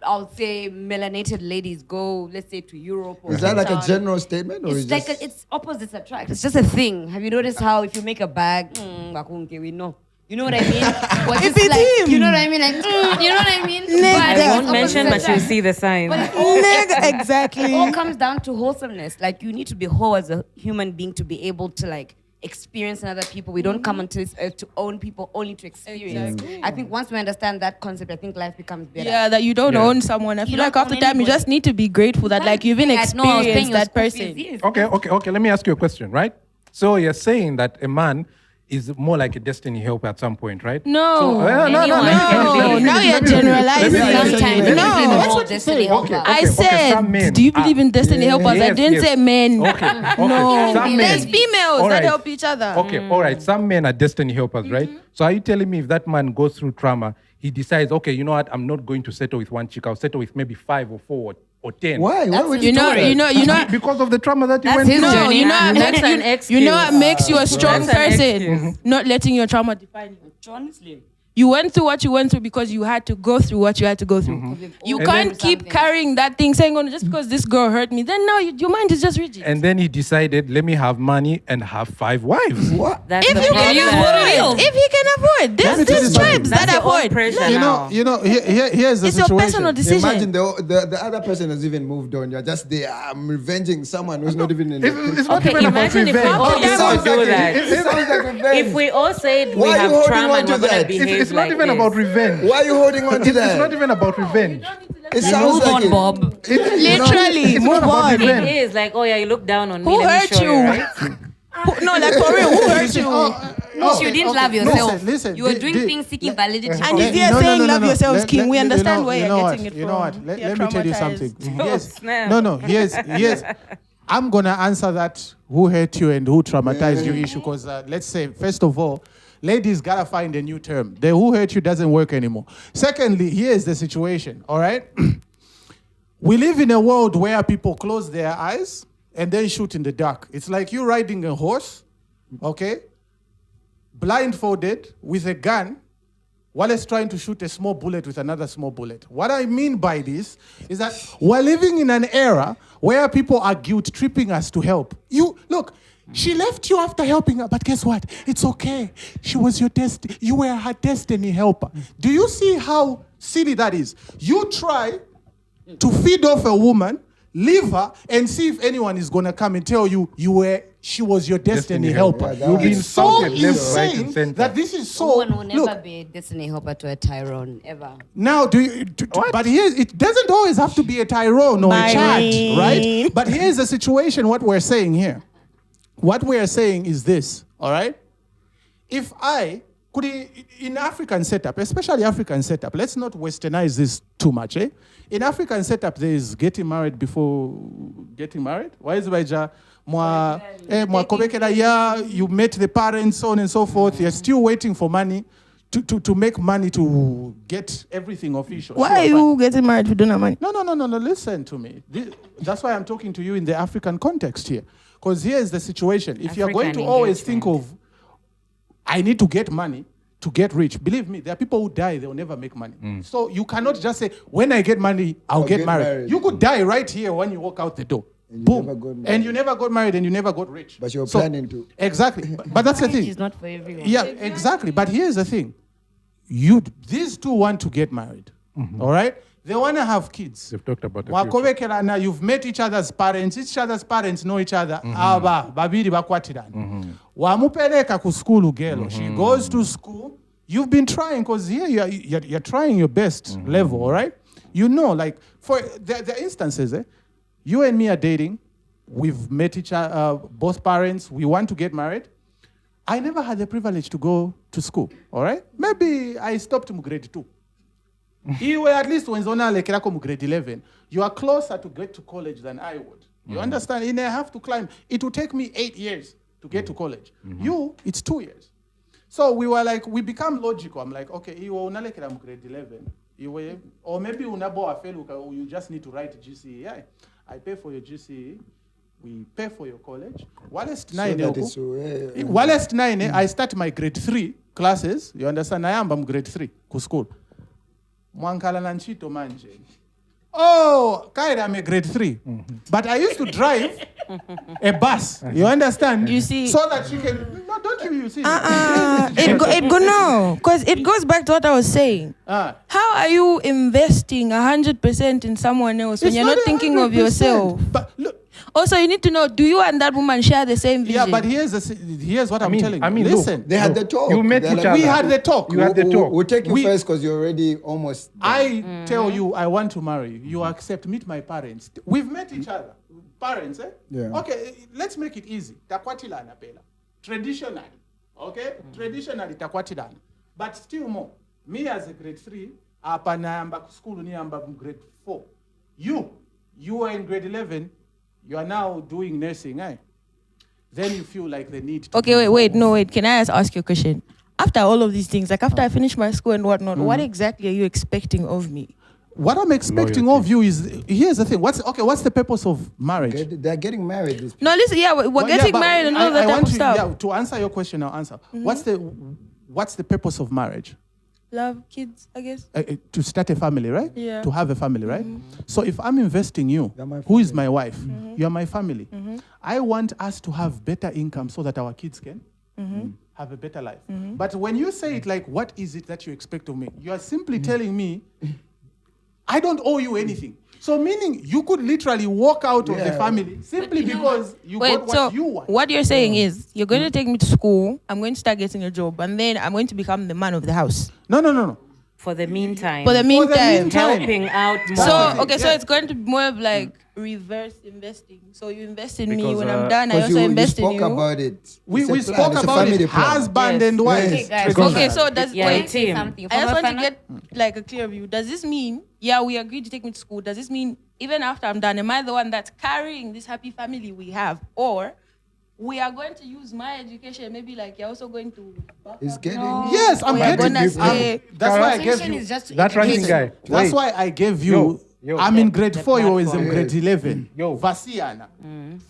I'll say melanated ladies go, let's say to Europe. Or Is that like a Cape Town, general statement, or It's like it's opposites attract. It's just a thing. Have you noticed how if you make a bag, bakunke, we know. You know what I mean? We're just it's like, him. you know what I mean? Like, you know what I mean? Nigga. I won't Opposites mention, but you'll attract. see the sign. But it all- Nigga, exactly. it all comes down to wholesomeness. Like you need to be whole as a human being to be able to like experience other people. We don't come onto this earth to own people, only to experience. Exactly. I think once we understand that concept, I think life becomes better. Yeah, that you don't Yeah. own someone. I You feel don't like half the own time you anybody. just need to be grateful that like you've been Like, no, I was paying experienced your that school person. fees. Yes. Okay. Let me ask you a question, right? So you're saying that a man is more like a destiny helper at some point, right? No. So, No, let me finish. now you're generalizing. Sometimes No. that's what destiny Okay. helper. I some said, men. do you believe in destiny helpers? I Yes, didn't yes. say men. Okay. No. Some men. There's females All that right. help each other. Okay, all right. Some men are destiny helpers, right? So are you telling me if that man goes through trauma, he decides, okay, you know what? I'm not going to settle with one chick. I'll settle with maybe 5 or 4 or 10. Why? Why That's would his you do story. that? You know. Because of the trauma that you That's went his through. No, journey. you know what That's makes an you, excuse. you know what makes you a strong That's an person. excuse. Not letting your trauma define you. Honestly. You went through what you went through because you had to go through what you had to go through. You And can't then- keep carrying that thing saying, oh, just because this girl hurt me, then now your mind is just rigid. And then he decided, let me have money and have 5 wives. What? That's if the you can problem. avoid, if he can avoid, Let me there's tell you these something. tribes That's that your own avoid. pressure You now. know, here's the It's your situation. personal decision. Imagine the other person has even moved on. You're just there. I'm revenging someone who's not even in the It's not Okay, even about imagine if we revenge. all It used sounds to do like that. it sounds like revenge. If we all said we Why are you have holding trauma on and to we're going to that? behave It's not like even this. about revenge. Why are you holding on to that? It's not even about revenge. It sounds Move like on, it. Bob. Literally, It's move not about on. revenge. It is like, oh yeah, you look down on me. Who let me hurt show you? right? No, like for real, who hurt you? No, you didn't love yourself. Listen, you were doing things seeking validity. And from if it. you're saying love yourselves, Let- King, let- we you understand know- where you you're know getting what, it You know from. what? Let You're me tell you traumatized. something. Oh, Yes. snap. No. Yes. I'm gonna answer that who hurt you and who traumatized you issue because let's say first of all, ladies gotta find a new term. The who hurt you doesn't work anymore. Secondly, here's the situation. All right. We live in a world where people close their eyes and then shoot in the dark. It's like you riding a horse, okay, blindfolded with a gun, while it's trying to shoot a small bullet with another small bullet. What I mean by this is that we're living in an era where people are guilt-tripping us to help. You, look, she left you after helping her, but guess what? It's okay. She was your destiny. You were her destiny helper. Do you see how silly that is? You try to feed off a woman, leave her, and see if anyone is going to come and tell you she was your destiny helper. Yeah, that You've been It's so insulted left, right, and insane center. that this is so. Woman will never Look, be a destiny helper to a Tyrone, ever. now, but here it doesn't always have to be a Tyrone or a chat, right? But here's the situation. What we're saying here, what we're saying is this. All right, if I could in African setup, especially African setup, let's not westernize this too much. In African setup, there is getting married before getting married. Why is it? You met the parents, so on and so forth. You're still waiting for money to make money to get everything official. Why Sure, are fine. you getting married if you don't have money? No. Listen to me. That's why I'm talking to you in the African context here. Because here is the situation. If you're going to African always think engagement. of, I need to get money to get rich. Believe me, there are people who die, they'll never make money. So you cannot just say, when I get money, I'll get married. You could die right here when you walk out the door. And you Boom. never got married. And you never got married and you never got rich. But you're planning to. Exactly. But that's the Marriage thing. is not for everyone. Yeah, exactly. But here's the thing. These two want to get married. All right? They want to have kids. They've talked about the future. Wakobekerana, you've met each other's parents. Each other's parents know each other. Aba, babiri bakwatirana. Wamupeleka ku school girl. She goes to school. You've been trying, because here you're trying your best level, all right? You know, like, for the instances, you and me are dating. We've met each other, both parents. We want to get married. I never had the privilege to go to school, all right? Maybe I stopped in grade 2. You were at least when Zona Lekerako mu grade 11. You are closer to get to college than I would. You understand? And I have to climb. It will take me 8 years to get to college. You, it's 2 years. So we were like, we become logical. I'm like, okay, you are unalekera mu grade 11. Or maybe unabo afelu, you just need to write GCE. I pay for your GCE. We pay for your college. Whilst 9, whilst 9, I start my grade 3 classes. You understand? I am grade 3 ku school. Mwankala nanchito manje. Oh, Kaira, I'm a grade 3. But I used to drive a bus. You understand? You see- So that you can... No, don't you see? No, because it goes back to what I was saying. Ah. How are you investing 100% in someone else when It's you're not a thinking of 100%. yourself? But look, Also, you need to know, do you and that woman share the same vision? yeah, but here's what I'm telling you. Listen, They had the talk. You met They're each like, other. we had the talk. You had the talk. We'll take you We- first because you're already almost. I tell you, I want to marry you. You accept, meet my parents. We've met each other. Parents, eh? Yeah. Okay, let's make it easy. Takwatilana pela. Traditionally. Okay? Traditionally, takwatilana. But still more. Me as a grade 3, apa naamba school ni amba grade 4. You are in grade 11. You are now doing nursing, eh? Then you feel like the need to. Okay, wait. Can I ask you a question? After all of these things, like after I finish my school and whatnot, what exactly are you expecting of me? What I'm expecting of you is, here's the thing. What's the purpose of marriage? They're getting married. These people. No, listen, yeah, we're Well, getting but married and all that I type want of you, stuff. yeah, to answer your question, I'll answer. What's the purpose of marriage? Love, kids, I guess. To start a family, right? Yeah. To have a family, right? So if I'm investing you, You're my who is my wife? You're my family. I want us to have better income so that our kids can have a better life. But when you say it like, what is it that you expect of me? You are simply telling me, I don't owe you anything. So meaning you could literally walk out of the Yeah. family simply because you Wait, got what so you want. what you're saying is you're going to take me to school, I'm going to start getting a job, and then I'm going to become the man of the house. No. For the meantime. For the meantime. meantime. helping out more. So, okay, so yeah. it's going to be more of like reverse investing. So you invest in me. Because, When I'm done, I 'Cause also invest in spoke you. about it. We It's a spoke plan. It's a about it, family plan. husband Yes. and wife. Okay, guys. Okay, so does Yeah, wait, it's him. Something. I just From a want to get like a clear view. Does this mean, yeah, we agreed to take me to school? Does this mean even after I'm done, am I the one that's carrying this happy family we have? Or we are going to use my education, maybe like you're also going to... It's getting. Yes, I'm We are getting gonna this. say- That's why I gave Conversation you. is just to That ranking educate. guy. That's Wait. why I gave you. Yo. I'm in grade The 4, you was in platform. grade 11. Yo. Vasiana.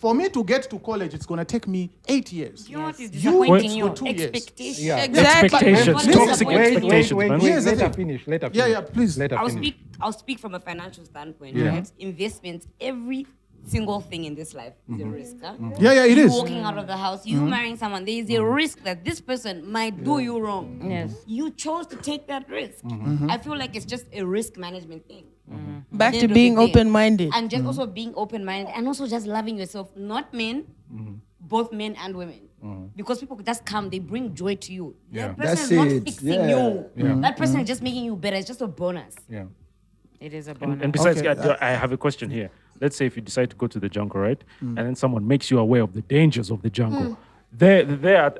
For me to get to college, it's going to take me 8 years. You know what is You disappointing went you? for 2 years. Expectations. Yeah. Exactly. Expectations, Listen, toxic wait, expectations, man. Here's the Let her thing. finish. Let her Yeah, finish. yeah, please. Let her I'll finish. speak from a financial standpoint, Yeah. right? Investment, every single thing in this life is a risk. Huh? Yeah, yeah, it you is. walking out of the house, you marrying someone, there is a risk that this person might do you wrong. Yes. You chose to take that risk. I feel like it's just a risk management thing. Back At the to end of being the day. open-minded. And just also being open-minded and also just loving yourself, not men, both men and women. Because people just come, they bring joy to you. Yeah. That person That's is not it. fixing Yeah. you. Yeah. That person is just making you better. It's just a bonus. Yeah. It is a bonus. And besides, Okay, I have a question here. Let's say if you decide to go to the jungle, right? And then someone makes you aware of the dangers of the jungle. There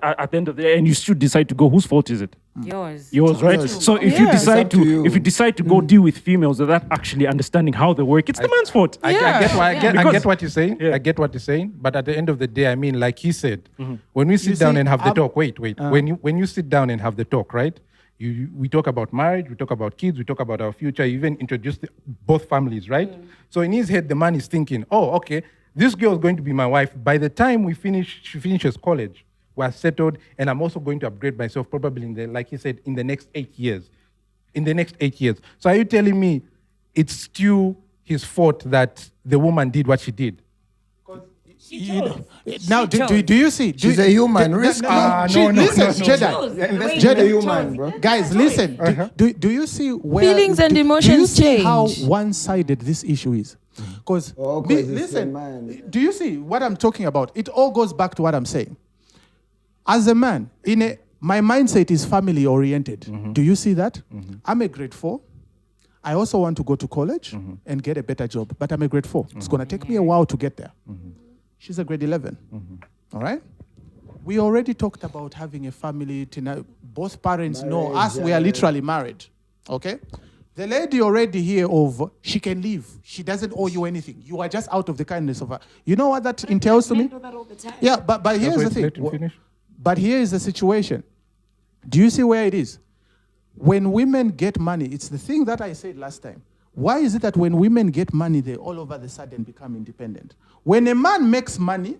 at the end of the day, and you still decide to go, whose fault is it? Yours. Yours, right? Yours. So if you Yeah. decide It's up to you. if you decide to go deal with females without actually understanding how they work, it's the man's fault. I get why I get Because- what you're saying. Yeah. I get what you're saying. But at the end of the day, I mean, like he said, when we sit You down see, and have the I'm- talk, wait. When you sit down and have the talk, right? We talk about marriage, we talk about kids, we talk about our future. You even introduce both families, right? So in his head, the man is thinking, oh, okay, this girl is going to be my wife. By the time she finishes college, we're settled, and I'm also going to upgrade myself probably like he said, in the next 8 years. In the next 8 years. So are you telling me it's still his fault that the woman did what she did? Now, do you see? She's a human. Risk. Listen, Jedi. Invest in a human, bro. Guys, listen. Do you see where Feelings and do you emotions see change. how one-sided this issue is? Because listen, do you see what I'm talking about? It all goes back to what I'm saying. As a man, my mindset is family-oriented. Do you see that? I'm a grade 4. I also want to go to college and get a better job, but I'm a grade 4. It's going to take me a while to get there. She's a grade 11. All right? We already talked about having a family. Both parents know us. We are literally married. Okay? The lady already here she can leave. She doesn't owe you anything. You are just out of the kindness of her. You know what that entails to me? Yeah, but here's the thing. But here is the situation. Do you see where it is? When women get money, it's the thing that I said last time. Why is it that when women get money, they all over the sudden become independent? When a man makes money,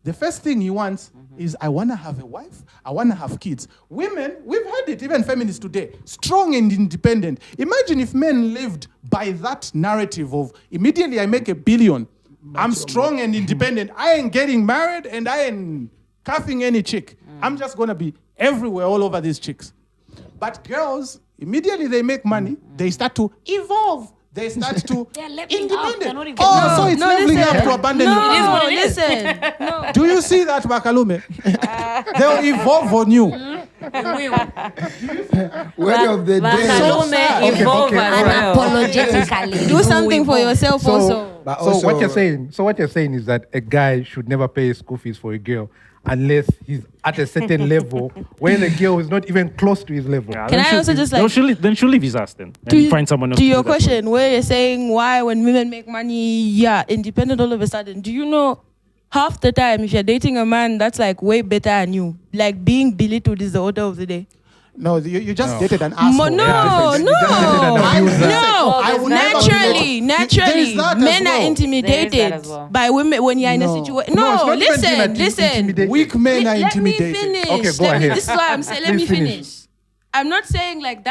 the first thing he wants is, I want to have a wife, I want to have kids. Women, we've heard it, even feminists today, strong and independent. Imagine if men lived by that narrative of, immediately I make $1 billion, I'm strong and independent, I ain't getting married and I ain't cuffing any chick. I'm just going to be everywhere, all over these chicks. But girls, immediately they make money, they start to evolve. They start to independent. So it's leveling up to abandon. No, listen. No. Do you see that, Bakalume? They'll evolve on you. Word of the day. Bakalume evolve as well. Unapologetically. Do something for yourself also. So what you're saying is that a guy should never pay school fees for a girl unless he's at a certain level where the girl is not even close to his level. Yeah, Can I also just like... Then she'll leave his ass then and find someone else to do your that for him. question, where you're saying why when women make money, independent all of a sudden. Do you know half the time if you're dating a man that's like way better than you, like being belittled is the order of the day? No, you just dated an asshole. Naturally, men are intimidated by women when you're in a situation. No, listen. Weak men are Let me intimidated. finish. Okay, go ahead. This is why I'm saying, let me Please finish. I'm not saying like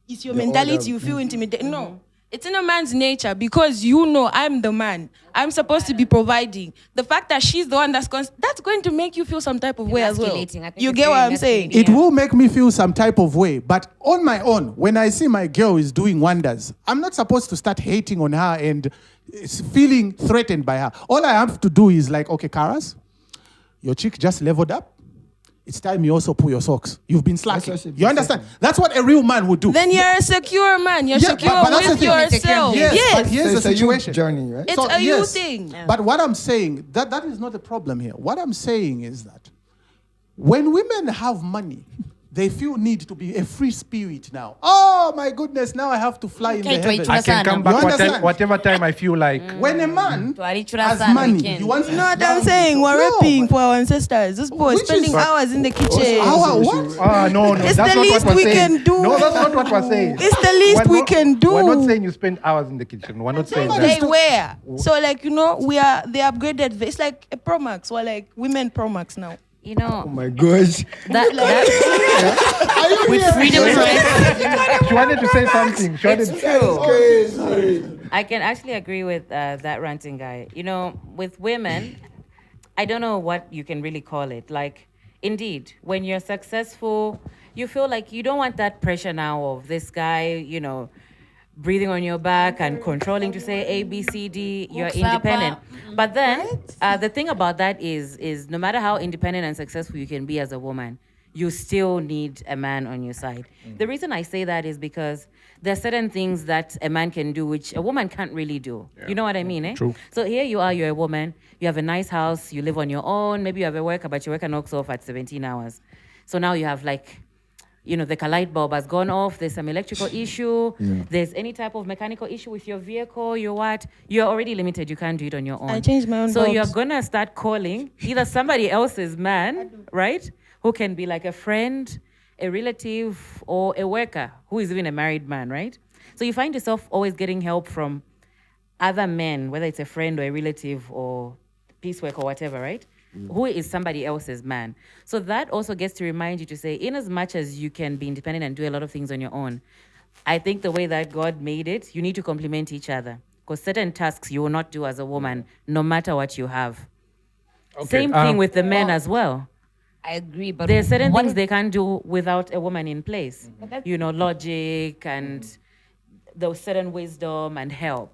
it's your mentality, you feel intimidated. No. It's in a man's nature because I'm the man. I'm supposed to be providing. The fact that she's the one that's going to make you feel some type of way as well. You get what I'm saying? It will make me feel some type of way. But on my own, when I see my girl is doing wonders, I'm not supposed to start hating on her and feeling threatened by her. All I have to do is like, okay, Karas, your chick just leveled up. It's time you also pull your socks. You've been slacking. You understand? That's what a real man would do. Then you're a secure man. You're secure with yourself. Yes. But here's the situation. Journey, right? It's a you thing. Yeah. But what I'm saying, that is not the problem here. What I'm saying is that when women have money, they feel need to be a free spirit now. Oh my goodness, now I have to fly in the heavens. I can come back whatever time I feel like. When a man has money, he wants to... You know what I'm saying? We're rapping for our ancestors. Those boys spending hours in the kitchen. No, it's that's the not least what we we're saying. can do. No, that's not what we're saying. It's the least we can do. We're not saying you spend hours in the kitchen. We're not saying that. They wear. So they upgraded. It's like a Pro Max. We're like women Pro Max now. Oh my gosh. With freedom of She wanted to say something. It's true. I can actually agree with that ranting guy. With women, I don't know what you can really call it. Like, indeed, when you're successful, you feel like you don't want that pressure now of this guy, breathing on your back and controlling to say A, B, C, D, you're independent. But then the thing about that is no matter how independent and successful you can be as a woman, you still need a man on your side. The reason I say that is because there are certain things that a man can do which a woman can't really do. Yeah. You know what I mean, eh? True. So here you are, you're a woman, you have a nice house, you live on your own, maybe you have a worker, but your worker knocks off at 17 hours. So now you have the light bulb has gone off, there's some electrical issue, there's any type of mechanical issue with your vehicle, you're already limited, you can't do it on your own. I changed my own So bulbs. you're gonna start calling either somebody else's man, right? Who can be like a friend, a relative or a worker who is even a married man, right? So you find yourself always getting help from other men, whether it's a friend or a relative or piecework or whatever, right? Who is somebody else's man. So that also gets to remind you to say, in as much as you can be independent and do a lot of things on your own, I think the way that God made it, you need to complement each other. Because certain tasks you will not do as a woman, no matter what you have. Okay, Same thing with the men as well. I agree, but There are certain what things if- they can't do without a woman in place. You know, logic and those certain wisdom and help.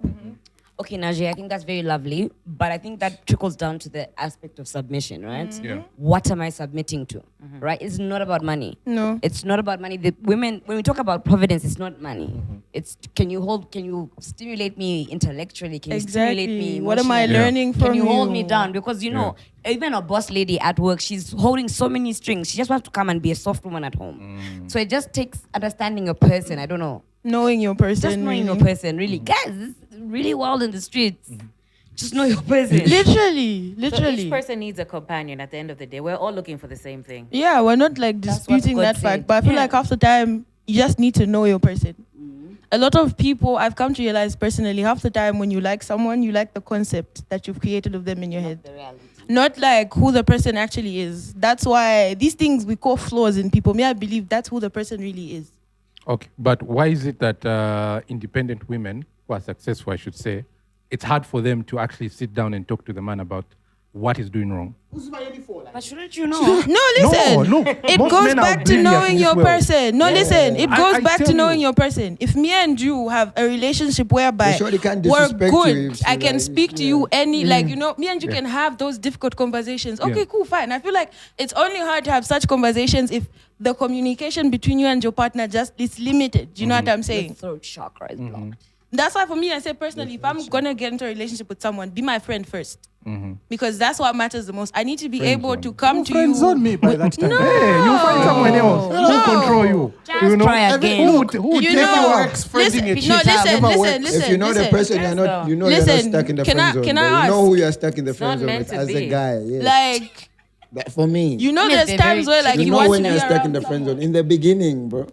Okay, Najee, I think that's very lovely, but I think that trickles down to the aspect of submission, right? Yeah. What am I submitting to, right? It's not about money. No. It's not about money. The women, when we talk about providence, it's not money. It's can you stimulate me intellectually? Can you stimulate me Exactly. What am I emotionally? learning Can from you hold you? me down? Because you know, even a boss lady at work, she's holding so many strings. She just wants to come and be a soft woman at home. So it just takes understanding a person. I don't know. Knowing your person. Just knowing your really. person, really. Guys, this is really wild in the streets. Just know your person. Literally. So Literally. each person needs a companion at the end of the day. We're all looking for the same thing. Yeah, we're not like That's what disputing God that said. fact, but I feel Yeah. like half the time you just need to know your person. A lot of people, I've come to realize personally, half the time when you like someone, you like the concept that you've created of them in your head, The reality. not like who the person actually is. That's why these things we call flaws in people. Me, I believe that's who the person really is. Okay, but why is it that independent women who are successful, I should say, it's hard for them to actually sit down and talk to the man about what he's doing wrong? But shouldn't you know? No, listen. look, it most goes men are back to brilliant knowing in this your world. person. No, listen. It goes I back to tell knowing you. your person. If me and you have a relationship whereby You surely can't we're disrespect you good, if I you can like- speak to you any, like, you know, me and you can have those difficult conversations. Okay, Yeah. cool, fine. I feel like it's only hard to have such conversations if the communication between you and your partner just is limited. You know what I'm The saying? throat chakra is blocked. That's why for me, I say personally, if I'm gonna get into a relationship with someone, be my friend first. Because that's what matters the most. I need to be able to come to Friends you. on me by that time. No. Hey, you find someone else who No. control you. Just you know? try again. Who You take know, you works out? friending a listen, cheat. no, Never listen, works. listen, listen. If you know listen. the person, you're not, you know you're not Listen, stuck in the can friend I- zone. can bro. I You know ask? who you're stuck in the It's friend not zone meant with to as a be. guy. Yes. Like, But for me, you know, Yes, there's they're times very where like you you know want when to be you're stuck in around the friend someone. zone in the beginning, bro.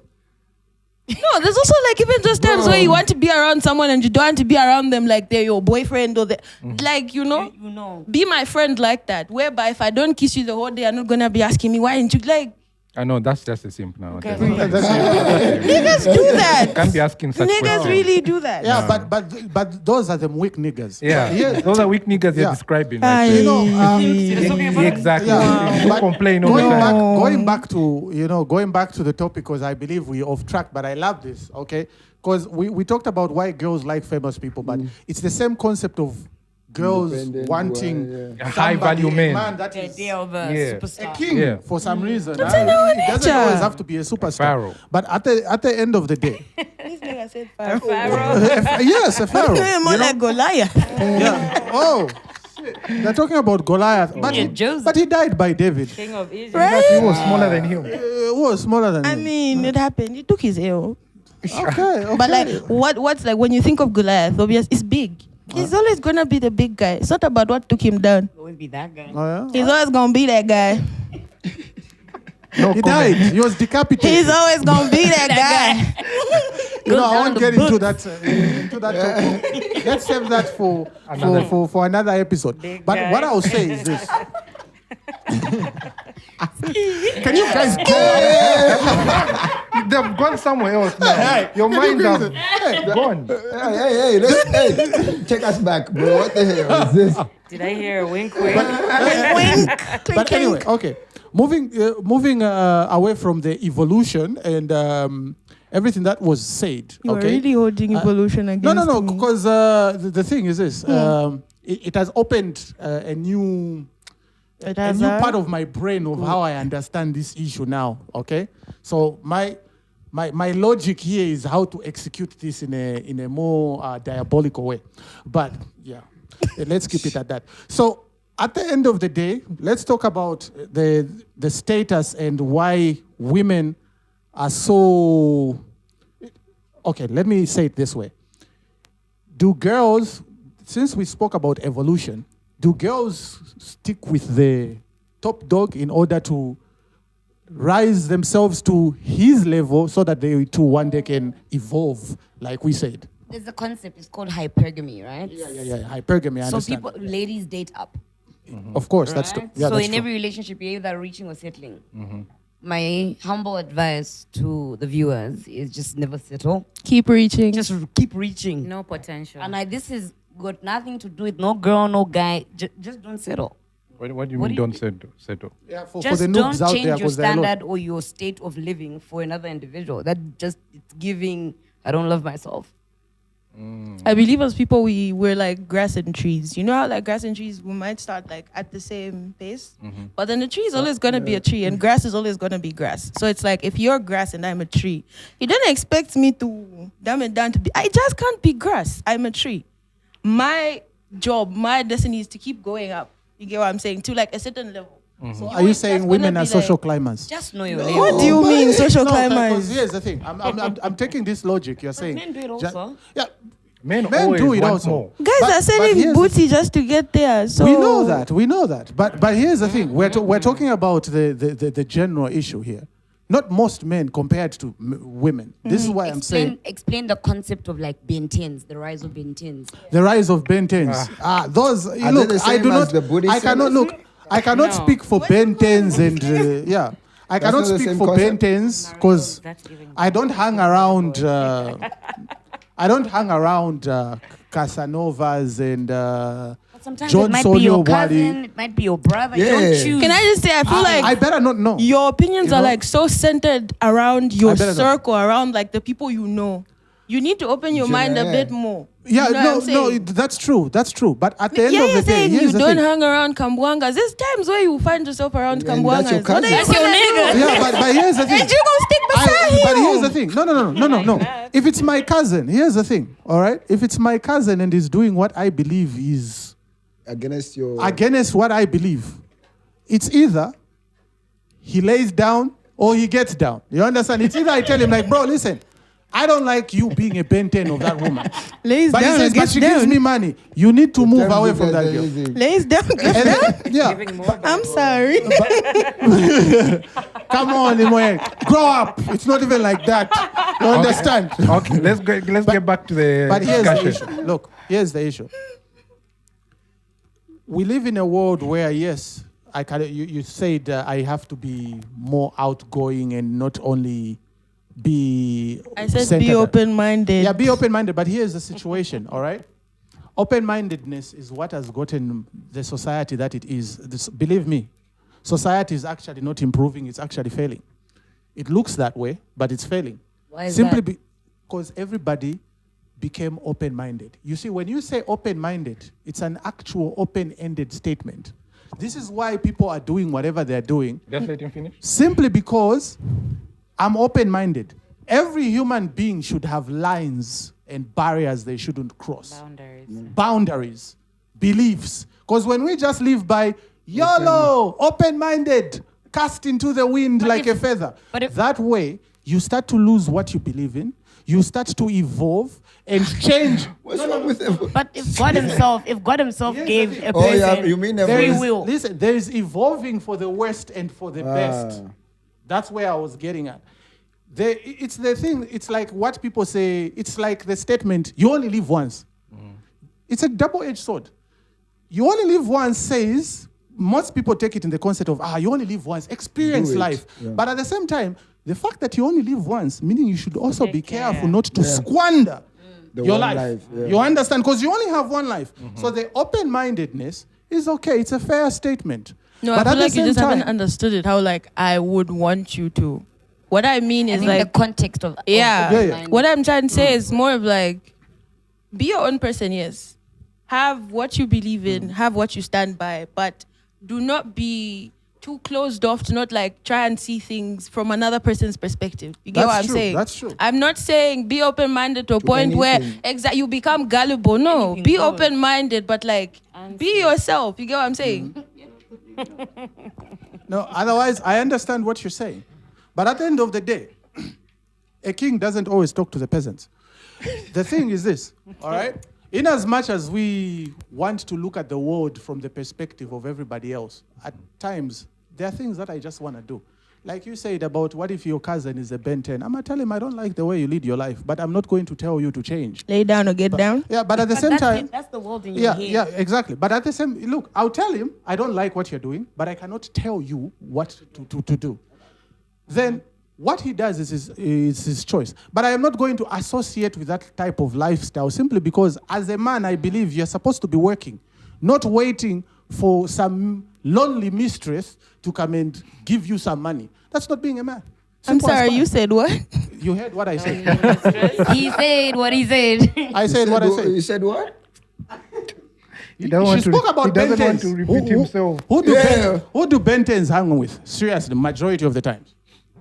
No, there's also like even those times where you want to be around someone and you don't want to be around them like they're your boyfriend or the like, you know. You know. Be my friend like that. Whereby if I don't kiss you the whole day, I'm not gonna be asking me why didn't you like. I know that's just a simp now. Okay. Niggas do that. Can't be asking such Niggas questions. really do that. Yeah, but those are the weak niggas. Yeah, Yeah. those are weak niggas you're Yeah. describing. Aye. Right You know, there. Exactly. Yeah. Who But complain all the going time. going back to the topic, because I believe we're off track, but I love this, okay? Because we talked about why girls like famous people, but it's the same concept of girls Independent, wanting yeah. A high-value somebody, a man. that The is idea of a Yeah. a superstar. king Yeah. for some reason. in our It doesn't nature. always have to be a superstar. pharaoh. But at the end of the day, This nigga said yes, a pharaoh. More you know? like Goliath. Yeah. Oh, shit. They're talking about Goliath, Yeah, Joseph. but he died by David. King of Egypt. He was smaller than him. Who was smaller than I him. mean, it happened. He took his L. Okay. But like, what's like when you think of Goliath? Obvious, it's big. He's always gonna be the big guy. It's not about what took him down. Always be that guy. Oh, yeah? He's always gonna be that guy. He died. He was decapitated. He's always gonna be that guy. You know, I down won't the get into that. Topic. Let's save that for another episode. Big But guy. what I'll say is this. Can you guys go? They've gone somewhere else now. Your mind have gone. Hey, take us back, bro. What the hell is this? Did I hear a wink? Wink. But anyway, okay. Moving away from the evolution and everything that was said. You're okay. really holding evolution against No, me. because the thing is this. It has opened a new It a has new a- part of my brain of how I understand this issue now. Okay, so my logic here is how to execute this in a more diabolical way. But yeah, let's keep it at that. So at the end of the day, let's talk about the status and why women are so. Okay, let me say it this way. Do girls, since we spoke about evolution, do girls stick with the top dog in order to rise themselves to his level so that they too one day can evolve, like we said. There's a concept. It's called hypergamy, right? Yeah. Hypergamy, I So understand. ladies date up. Of course, that's true. Right? Yeah, so that's in true. every relationship, you're either reaching or settling. My humble advice to the viewers is just never settle. Keep reaching. Just keep reaching. No potential. And this is got nothing to do with no girl, no guy. Just don't settle. What do you What mean do you don't settle? Yeah, for Just the don't noobs out change there, your because there are a lot. standard or your state of living for another individual. That just it's giving. I don't love myself. I believe as people we're like grass and trees. You know how like grass and trees we might start like at the same pace, but then the tree is always gonna be a tree and grass is always gonna be grass. So it's like if you're grass and I'm a tree, you don't expect me to dumb it down to be. I just can't be grass. I'm a tree. My job, my destiny is to keep going up. You get what I'm saying? To like a certain level. So Are you it's saying just women gonna are be social like- climbers? Just know your What level. do you mean social No, climbers? because here's the thing. I'm taking this logic. You're saying. men do it ju- also. Yeah, Men Men do always it want also. more. Guys But- are but selling here's the booty just to get there. So we know that. But here's the thing. We're talking about the general issue here. Not most men compared to women. This is why I'm saying Explain the concept of like Bentens, the rise of Bentens. the rise of Bentens. Those Are look. they the I same do as not. the Buddhist I cannot service? look. I cannot No. speak for Bentens and yeah. I cannot not the speak same for concept? Bentens because That's giving I don't hang around. I don't hang around Casanovas and But sometimes John it might be your Solio Wadi. cousin, it might be your brother. You Yeah. don't choose. can I just say I feel like I better not know. your opinions You are know? like so centered around I your better not. circle, around like the people you know. You need to open your mind a Yeah. bit more. Yeah, You know what I'm saying? that's true. That's true. But at the end Yeah, of you're the day, saying here's you the don't thing. hang around Kambuangas. There's times where you find yourself around And that's Kambuangas. your What are cousin. you That's your gonna nigga. do? Yeah, but here's the thing. And you gonna stick beside him. But here's the thing. No. If it's my cousin, here's the thing. All right. If it's my cousin and he's doing what I believe is Against your. against what I believe, it's either he lays down or he gets down. You understand? It's either I tell him like, bro, listen, I don't like you being a Ben 10 of that woman. Lays But he down says, and but gets she gives down. me money. You need to move away from that girl. Lays down, gets And down. then, yeah. giving more. I'm sorry. Come on, Imoe. Grow up. It's not even like that. You understand? Okay, let's get back to the But here's the discussion. issue. Look, here's the issue. We live in a world where, yes, you said I have to be more outgoing and not only be I said centered. be open-minded. Yeah, be open-minded. But here's the situation, all right? Open-mindedness is what has gotten the society that it is. Believe me, society is actually not improving. It's actually failing. It looks that way, but it's failing. Why is Simply that? because everybody became open-minded. You see, when you say open-minded, it's an actual open-ended statement. This is why people are doing whatever they're doing, Just let him finish. simply because I'm open-minded. Every human being should have lines and barriers they shouldn't cross. Boundaries. Boundaries, beliefs. Because when we just live by YOLO, open-minded, cast into the wind like a feather, that way you start to lose what you believe in. You start to evolve and change. What's wrong with them? But if God Himself gave a Oh, person yeah, you mean There free is- will. Listen, there is evolving for the worst and for the best. That's where I was getting at. It's the thing, it's like what people say, it's like the statement, you only live once. It's a double-edged sword. You only live once says, most people take it in the concept of, you only live once, experience Do it, life. yeah. But at the same time, the fact that you only live once, meaning you should also be Take care. careful not to squander The your one life. life, yeah. You understand? Because you only have one life. So the open-mindedness is okay. It's a fair statement. No, But I at feel the like you same just haven't time- understood it. How like I would want you to. What I mean I is think like the context of yeah. Yeah. What I'm trying to say is more of like be your own person. Yes, have what you believe in, have what you stand by, but do not be too closed off to not like try and see things from another person's perspective. You get That's what I'm true, saying? that's true. I'm not saying be open-minded to a point where anything. you become gullible. No, Anything be goes. open-minded, but like be yourself. You get what I'm saying? No, otherwise, I understand what you're saying. But at the end of the day, a king doesn't always talk to the peasants. The thing is this, all right? In as much as we want to look at the world from the perspective of everybody else, at times, there are things that I just want to do. like you said about what if your cousin is a Ben 10? I'm going to tell him I don't like the way you lead your life, but I'm not going to tell you to change. Lay down or get down. Yeah, but at the same time... That's the world in your head. Yeah, exactly. But at the same... Look, I'll tell him I don't like what you're doing, but I cannot tell you what to do. Then what he does is his choice. But I am not going to associate with that type of lifestyle simply because as a man, I believe you're supposed to be working, not waiting for some lonely mistress to come and give you some money. That's not being a man. I'm Simple as sorry, that. you said what? You heard what I said. He said what he said. I said what I said. You said what? He doesn't want She spoke to, about he doesn't want Bentens. to repeat himself. Who do, Yeah. who do Bentens hang with? Seriously, the majority of the times.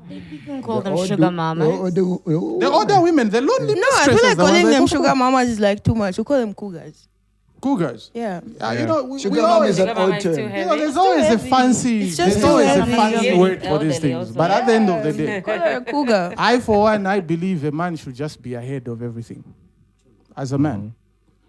You can call them sugar mamas. The older women, the lonely No, I mistresses. feel like the ones calling I them talk sugar about. mamas is like too much. We call them cougars. Cougars. Yeah. You know, we Sugar mom always, is an Sugar mama old is too term. heavy. you know, there's always a heavy. fancy, It's just there's too always a heavy. fancy Yeah. word for these Elderly things. also. But at the end of the day, Call her a cougar. I, for one, I believe a man should just be ahead of everything. As a man.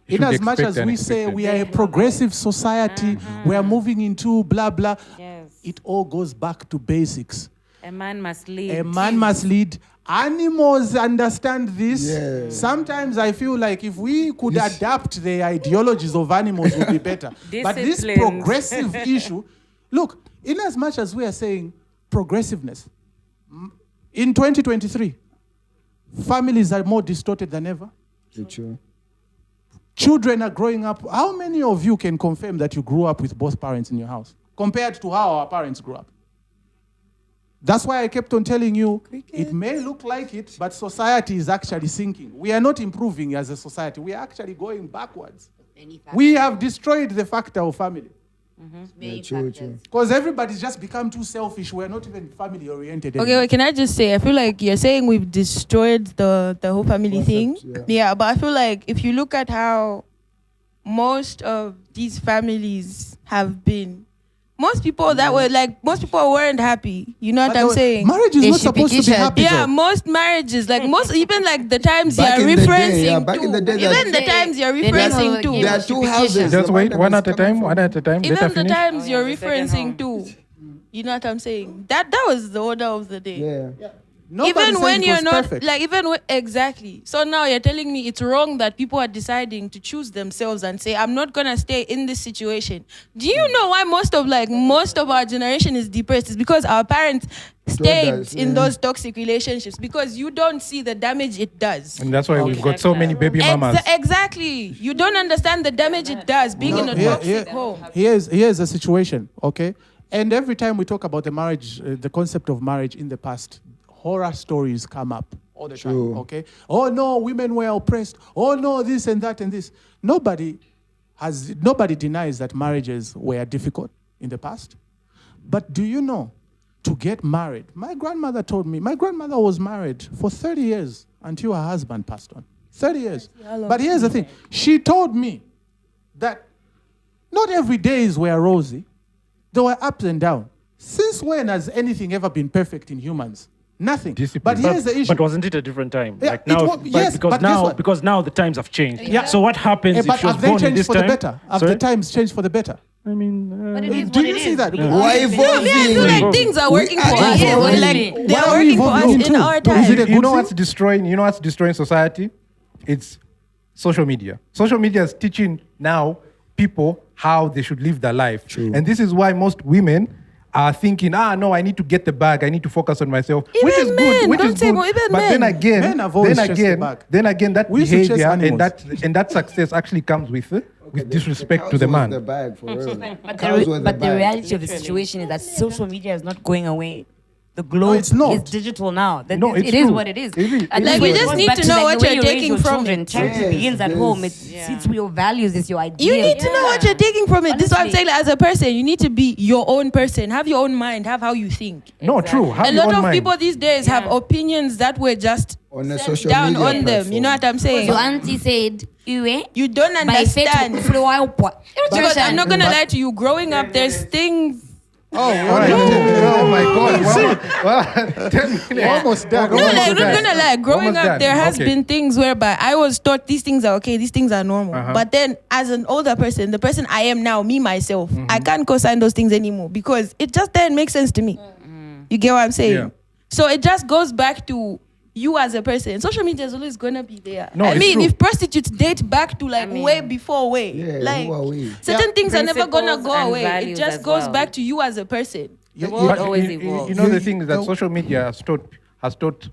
You In should as much expect as and we expect say it. we are a progressive society, we are moving into blah, blah, Yes. it all goes back to basics. A man must lead. A man must lead. Animals understand this. Yeah. Sometimes I feel like if we could adapt the ideologies of animals, it would be better. But this Disciplined. progressive issue, look, in as much as we are saying progressiveness, in 2023, families are more distorted than ever. True. Children are growing up. How many of you can confirm that you grew up with both parents in your house compared to how our parents grew up? That's why I kept on telling you, it may look like it, but society is actually sinking. We are not improving as a society. We are actually going backwards. We have destroyed the factor of family. Yeah, true. Because everybody's just become too selfish. We're not even family oriented. Okay, wait, can I just say, I feel like you're saying we've destroyed the whole family thing. yeah. But I feel like if you look at how most of these families have been, most people weren't happy. You know what I'm saying? Marriage is They not should be supposed to be teachers. happy. Yeah, though. most marriages, like most, even like the times Back you're in the day, referencing yeah, back in the day, even that- the times you're They don't know referencing the to, game. There are two houses. Just The wait, that one was at a coming time, from- one at a time. Let even her the finish. times you're the second home. referencing to. You know what I'm saying? That was the order of the day. Yeah. Nobody Even said when it you're was not perfect. like exactly. So now you're telling me it's wrong that people are deciding to choose themselves and say I'm not gonna stay in this situation. Do you know why most of our generation is depressed? It's because our parents stayed us, in yeah. those toxic relationships because you don't see the damage it does. And that's why we've got so many baby mamas. Exactly. You don't understand the damage it does being in a toxic home. Here's a situation, okay? And every time we talk about the marriage, the concept of marriage in the past, horror stories come up all the time, okay? Oh no, women were oppressed. Oh no, this and that and this. Nobody denies that marriages were difficult in the past. But do you know, to get married, my grandmother told me, my grandmother was married for 30 years until her husband passed on. 30 years. But here's the thing. She told me that not every days were rosy. There were ups and downs. Since when has anything ever been perfect in humans? Nothing. Discipline. But here's the issue. But wasn't it a different time? Yeah, Like it now, was- yes, but guess what? because now the times have changed. Yeah. So what happens But if she was have they born in changed this for time? the better? Have the times changed for the better? I mean, Do you see that? Why I evolving? feel like things are working for us. evolving. Like they're Why are we working for us evolving in too? our Is time. it a You good know thing? what's destroying? You know what's destroying society? It's social media. Social media is teaching now people how they should live their life. True. And this is why most women are thinking, no, I need to get the bag. I need to focus on myself, which is Even good. men, Which don't is say good. more, even But then men. again, Men have always chased the bag. then again, that We used to chase behavior and animals. that success actually comes with disrespect to the cows man. was the bag for real. But Cows were the bag. reality of the situation is that social media is not going away. The globe No, it's not. is digital now. No, it's it is true. what it is. It is. And Like, then we it just goes need back to know like what the way you're you raise taking your from children. it. Charity Yes, begins at yes. home. It's your values, it's your ideas. You need to know what you're taking from it. This is what I'm Honestly. saying. Like, as a person, you need to be your own person. Have your own mind. Have how you think. No, true. Have A your lot own of mind. people these days have opinions that were just On a sent social down media on them. You know what I'm saying? Your auntie said, You don't understand. Because I'm not gonna lie to you. Growing up, there's things. All right. Oh my God. 10 minutes. Almost done. No, Almost like, I'm done. not gonna lie. Growing Almost up, done. there has Okay. been things whereby I was taught these things are okay, these things are normal. But then, as an older person, the person I am now, me myself, I can't co-sign those things anymore because it just didn't make sense to me. You get what I'm saying? Yeah. So it just goes back to you as a person. Social media is always gonna be there. No, I it's mean, true. if prostitutes date back to like I mean, way before way, Yeah, like who are we? certain things are never gonna Principles go and away. It values just as goes well. back to you as a person. The world But always you evolves. know, the thing is that social media has taught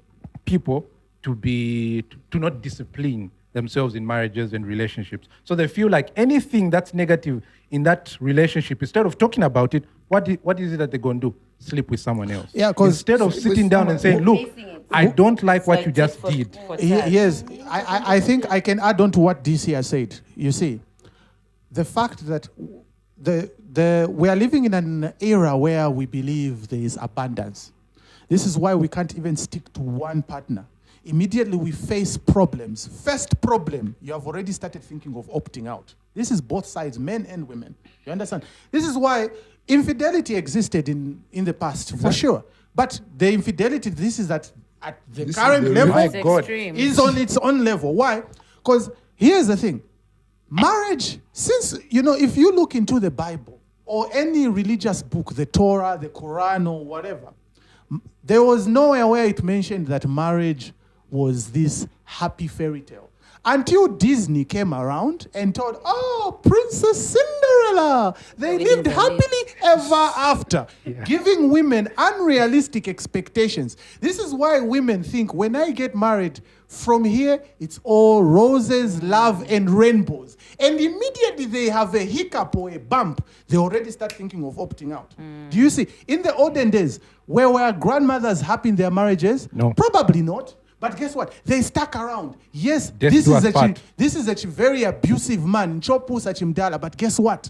people to not discipline themselves in marriages and relationships. So they feel like anything that's negative in that relationship, instead of talking about it, what is it that they're going to do? Sleep with someone else. Yeah, 'cause- instead of Sleep with sitting down and saying, someone. look, I don't like what you just did. Yes, I think I can add on to what DC has said. You see, the fact that we are living in an era where we believe there is abundance. This is why we can't even stick to one partner. Immediately we face problems. First problem, you have already started thinking of opting out. This is both sides, men and women. You understand? This is why infidelity existed in the past, for sure. But the infidelity, this is at the This current is the level, My It's God. extreme. is on its own level. Why? Because here's the thing. Marriage, since, if you look into the Bible or any religious book, the Torah, the Quran, or whatever, there was nowhere where it mentioned that marriage was this happy fairy tale. Until Disney came around and told, oh, Princess Cinderella, they lived happily ever after, giving women unrealistic expectations. This is why women think, when I get married, from here, it's all roses, love, and rainbows. And immediately they have a hiccup or a bump, they already start thinking of opting out. Do you see? In the olden days, were grandmothers happy in their marriages? No. Probably not. But guess what? They stuck around. Yes, Death this do is us part. a very abusive man. Chopu Sachimdala. But guess what?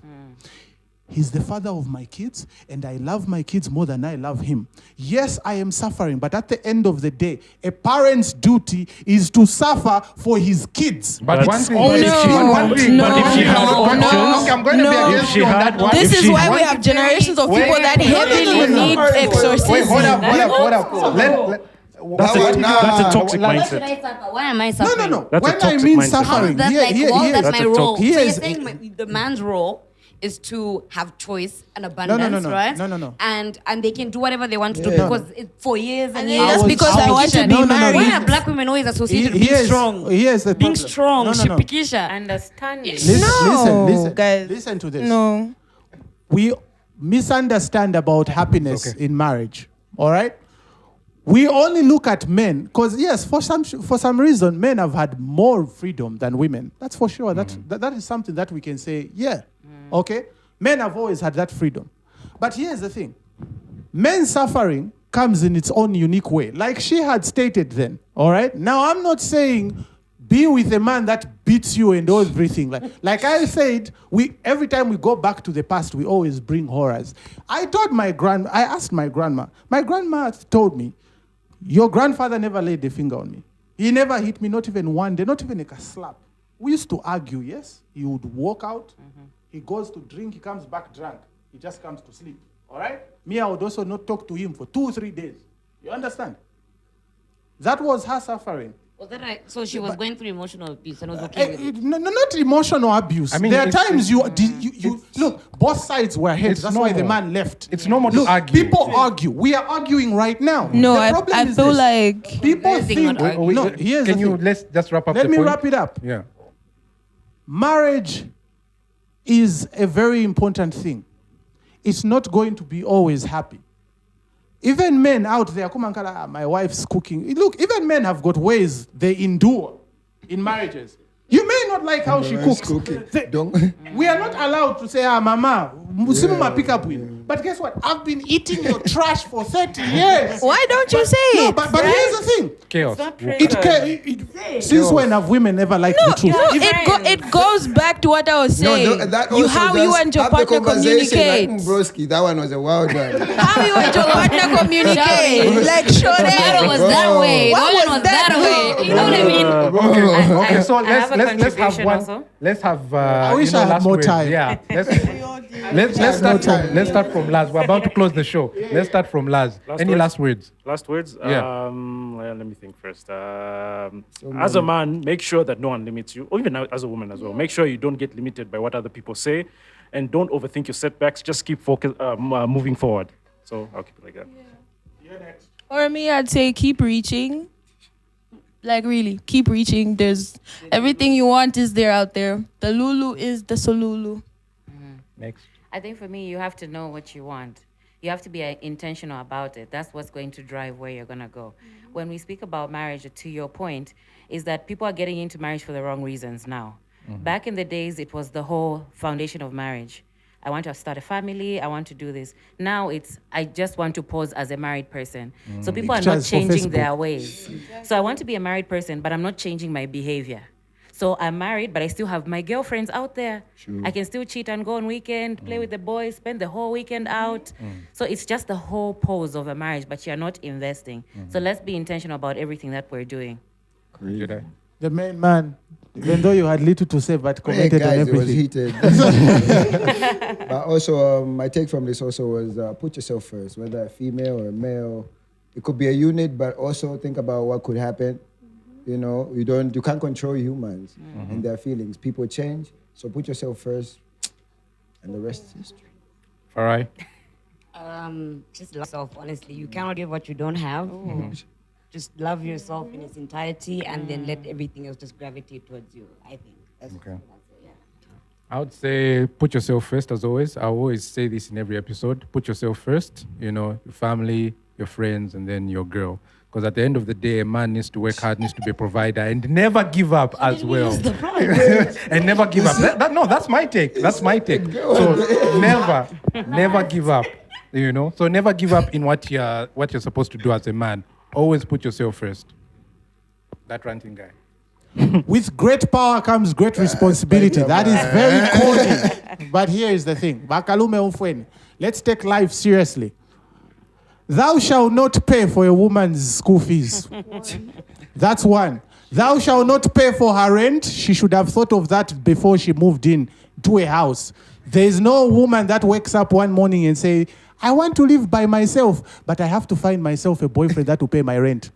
He's the father of my kids, and I love my kids more than I love him. Yes, I am suffering, but at the end of the day, a parent's duty is to suffer for his kids. But But one it's thing, always but true. one thing, No, but if she no, has no, options, no, I'm going to be no. against you on that one. This If is she why we wants- have generations of people that Wait, heavily need exorcism. Wait, hold up. That's a Nah. toxic Why should mindset. I suffer? Why am I No, suffering? no, no. That's a When I toxic mean mindset. How suffering, is that here, like, here, well, here- that's That's my a role. toxic- So you're Yes. saying the man's role is to have choice and abundance, no. right? No. And they can do whatever they want to do Yeah. because for years and And years. then just because I want to be married. Why are black women always associated with being strong? Here's the Being problem. strong, No, no, no. shipikisha. Understanding. Listen, guys. listen to this. No. We misunderstand about happiness okay. in marriage. All right. We only look at men because yes, for some reason, men have had more freedom than women. That's for sure. That is something that we can say. Yeah. Okay. Men have always had that freedom. But here's the thing: men's suffering comes in its own unique way, like she had stated. Then, all right. Now, I'm not saying be with a man that beats you and everything. Like I said, every time we go back to the past, we always bring horrors. I asked my grandma. My grandma told me, your grandfather never laid a finger on me. He never hit me, not even one day, not even like a slap. We used to argue, yes. He would walk out, he goes to drink, he comes back drunk. He just comes to sleep, all right? Me, I would also not talk to him for 2-3 days. You understand? That was her suffering. Was that right? So she was going through emotional abuse and was okay with it. No, not emotional abuse. I mean, there are it's- times you look, both sides were hit. It's That's why the normal. man left. It's normal to Look, argue. people argue. We are arguing right now. No, The problem I is feel this. like people Embarrassing think. not arguing. No, here's Can the you thing. let's just wrap up Let the me point? wrap it up. Yeah. Marriage is a very important thing. It's not going to be always happy. Even men out there, come and call, my wife's cooking. Look, even men have got ways they endure in marriages. You may not like how she wife's cooks. cooking. They- Don't- we are not allowed to say, mama, musimu pick up with. But guess what? I've been eating your trash for 30 years. why don't you say No, it? but here's the thing. Chaos. Since when have women ever liked the truth? No, Even- it goes back to what I was saying. that You also how you just and your have the partner conversation communicate. Like, broski, that one was a wild one. How you and your partner communicate. Like show That them. was that way. What That was one was that that way? way. You know what I mean? Okay, so I have a let's have contribution one. also. Let's have. I wish I had last more words. time. Yeah. Let's start from Laz. We're about to close the show. Let's start from Laz. Any words? last words? Last words? Yeah. Let me think first. As a man, make sure that no one limits you, or even as a woman as well. Make sure you don't get limited by what other people say, and don't overthink your setbacks. Just keep moving forward. So I'll keep it like that. For me, I'd say keep reaching. Like really, keep reaching. There's everything you want is there out there. The Lulu is the Solulu. Next. I think for me, you have to know what you want. You have to be intentional about it. That's what's going to drive where you're going to go. When we speak about marriage, to your point, is that people are getting into marriage for the wrong reasons now. Back in the days, it was the whole foundation of marriage. I want to start a family. I want to do this. Now it's, I just want to pose as a married person. So people are not Pictures for changing Facebook. their ways. So I want to be a married person, but I'm not changing my behavior. So I'm married, but I still have my girlfriends out there. I can still cheat and go on weekend, play with the boys, spend the whole weekend out. So it's just the whole pose of a marriage, but you're not investing. So let's be intentional about everything that we're doing. Jedi. The main man, even though you had little to say, but Hey commented on guys, it was everything. heated. But also, my take from this also was put yourself first, whether a female or a male. It could be a unit, but also think about what could happen. You know, you can't control humans and their feelings. People change, so put yourself first, and the rest is history. All right. Just love yourself, honestly. You cannot give what you don't have. Just love yourself in its entirety and then let everything else just gravitate towards you, I think. That's Okay. that's it, yeah. I would say put yourself first, as always. I always say this in every episode. Put yourself first, you know, your family, your friends, and then your girl. Because at the end of the day, a man needs to work hard, needs to be a provider, and never give up as well. And never give up. No, that's my take. That's my take. So never give up. You know, so never give up in what you're supposed to do as a man. Always put yourself first. That ranting guy. With great power comes great responsibility. That is very corny. But here is the thing. Bakalume umfweni. Let's take life seriously. Thou shalt not pay for a woman's school fees. That's one. Thou shalt not pay for her rent. She should have thought of that before she moved in to a house. There is no woman that wakes up one morning and say, I want to live by myself, but I have to find myself a boyfriend that will pay my rent.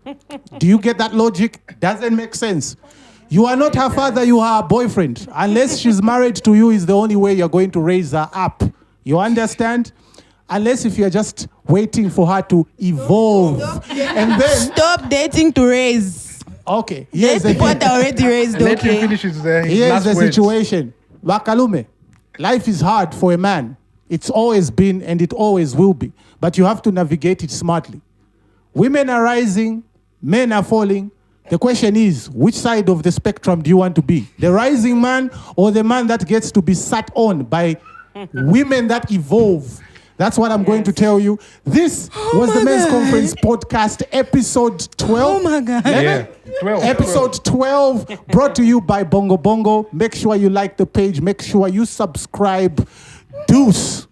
Do you get that logic? Doesn't make sense. You are not her father, you are her boyfriend. Unless she's married to you is the only way you're going to raise her up. You understand? Unless if you're just waiting for her to evolve. And then, Stop dating to raise. okay, here's the What thing. already raised, Let him okay? finish his Here's last the words. situation. Wakalume, life is hard for a man. It's always been and it always will be. But you have to navigate it smartly. Women are rising, men are falling. The question is, which side of the spectrum do you want to be? The rising man or the man that gets to be sat on by women that evolve? That's what I'm going to tell you. This was the Men's Conference Podcast, episode 12. Oh my God. Yeah. 12. Episode 12 brought to you by Bongo Bongo. Make sure you like the page. Make sure you subscribe. Deuce.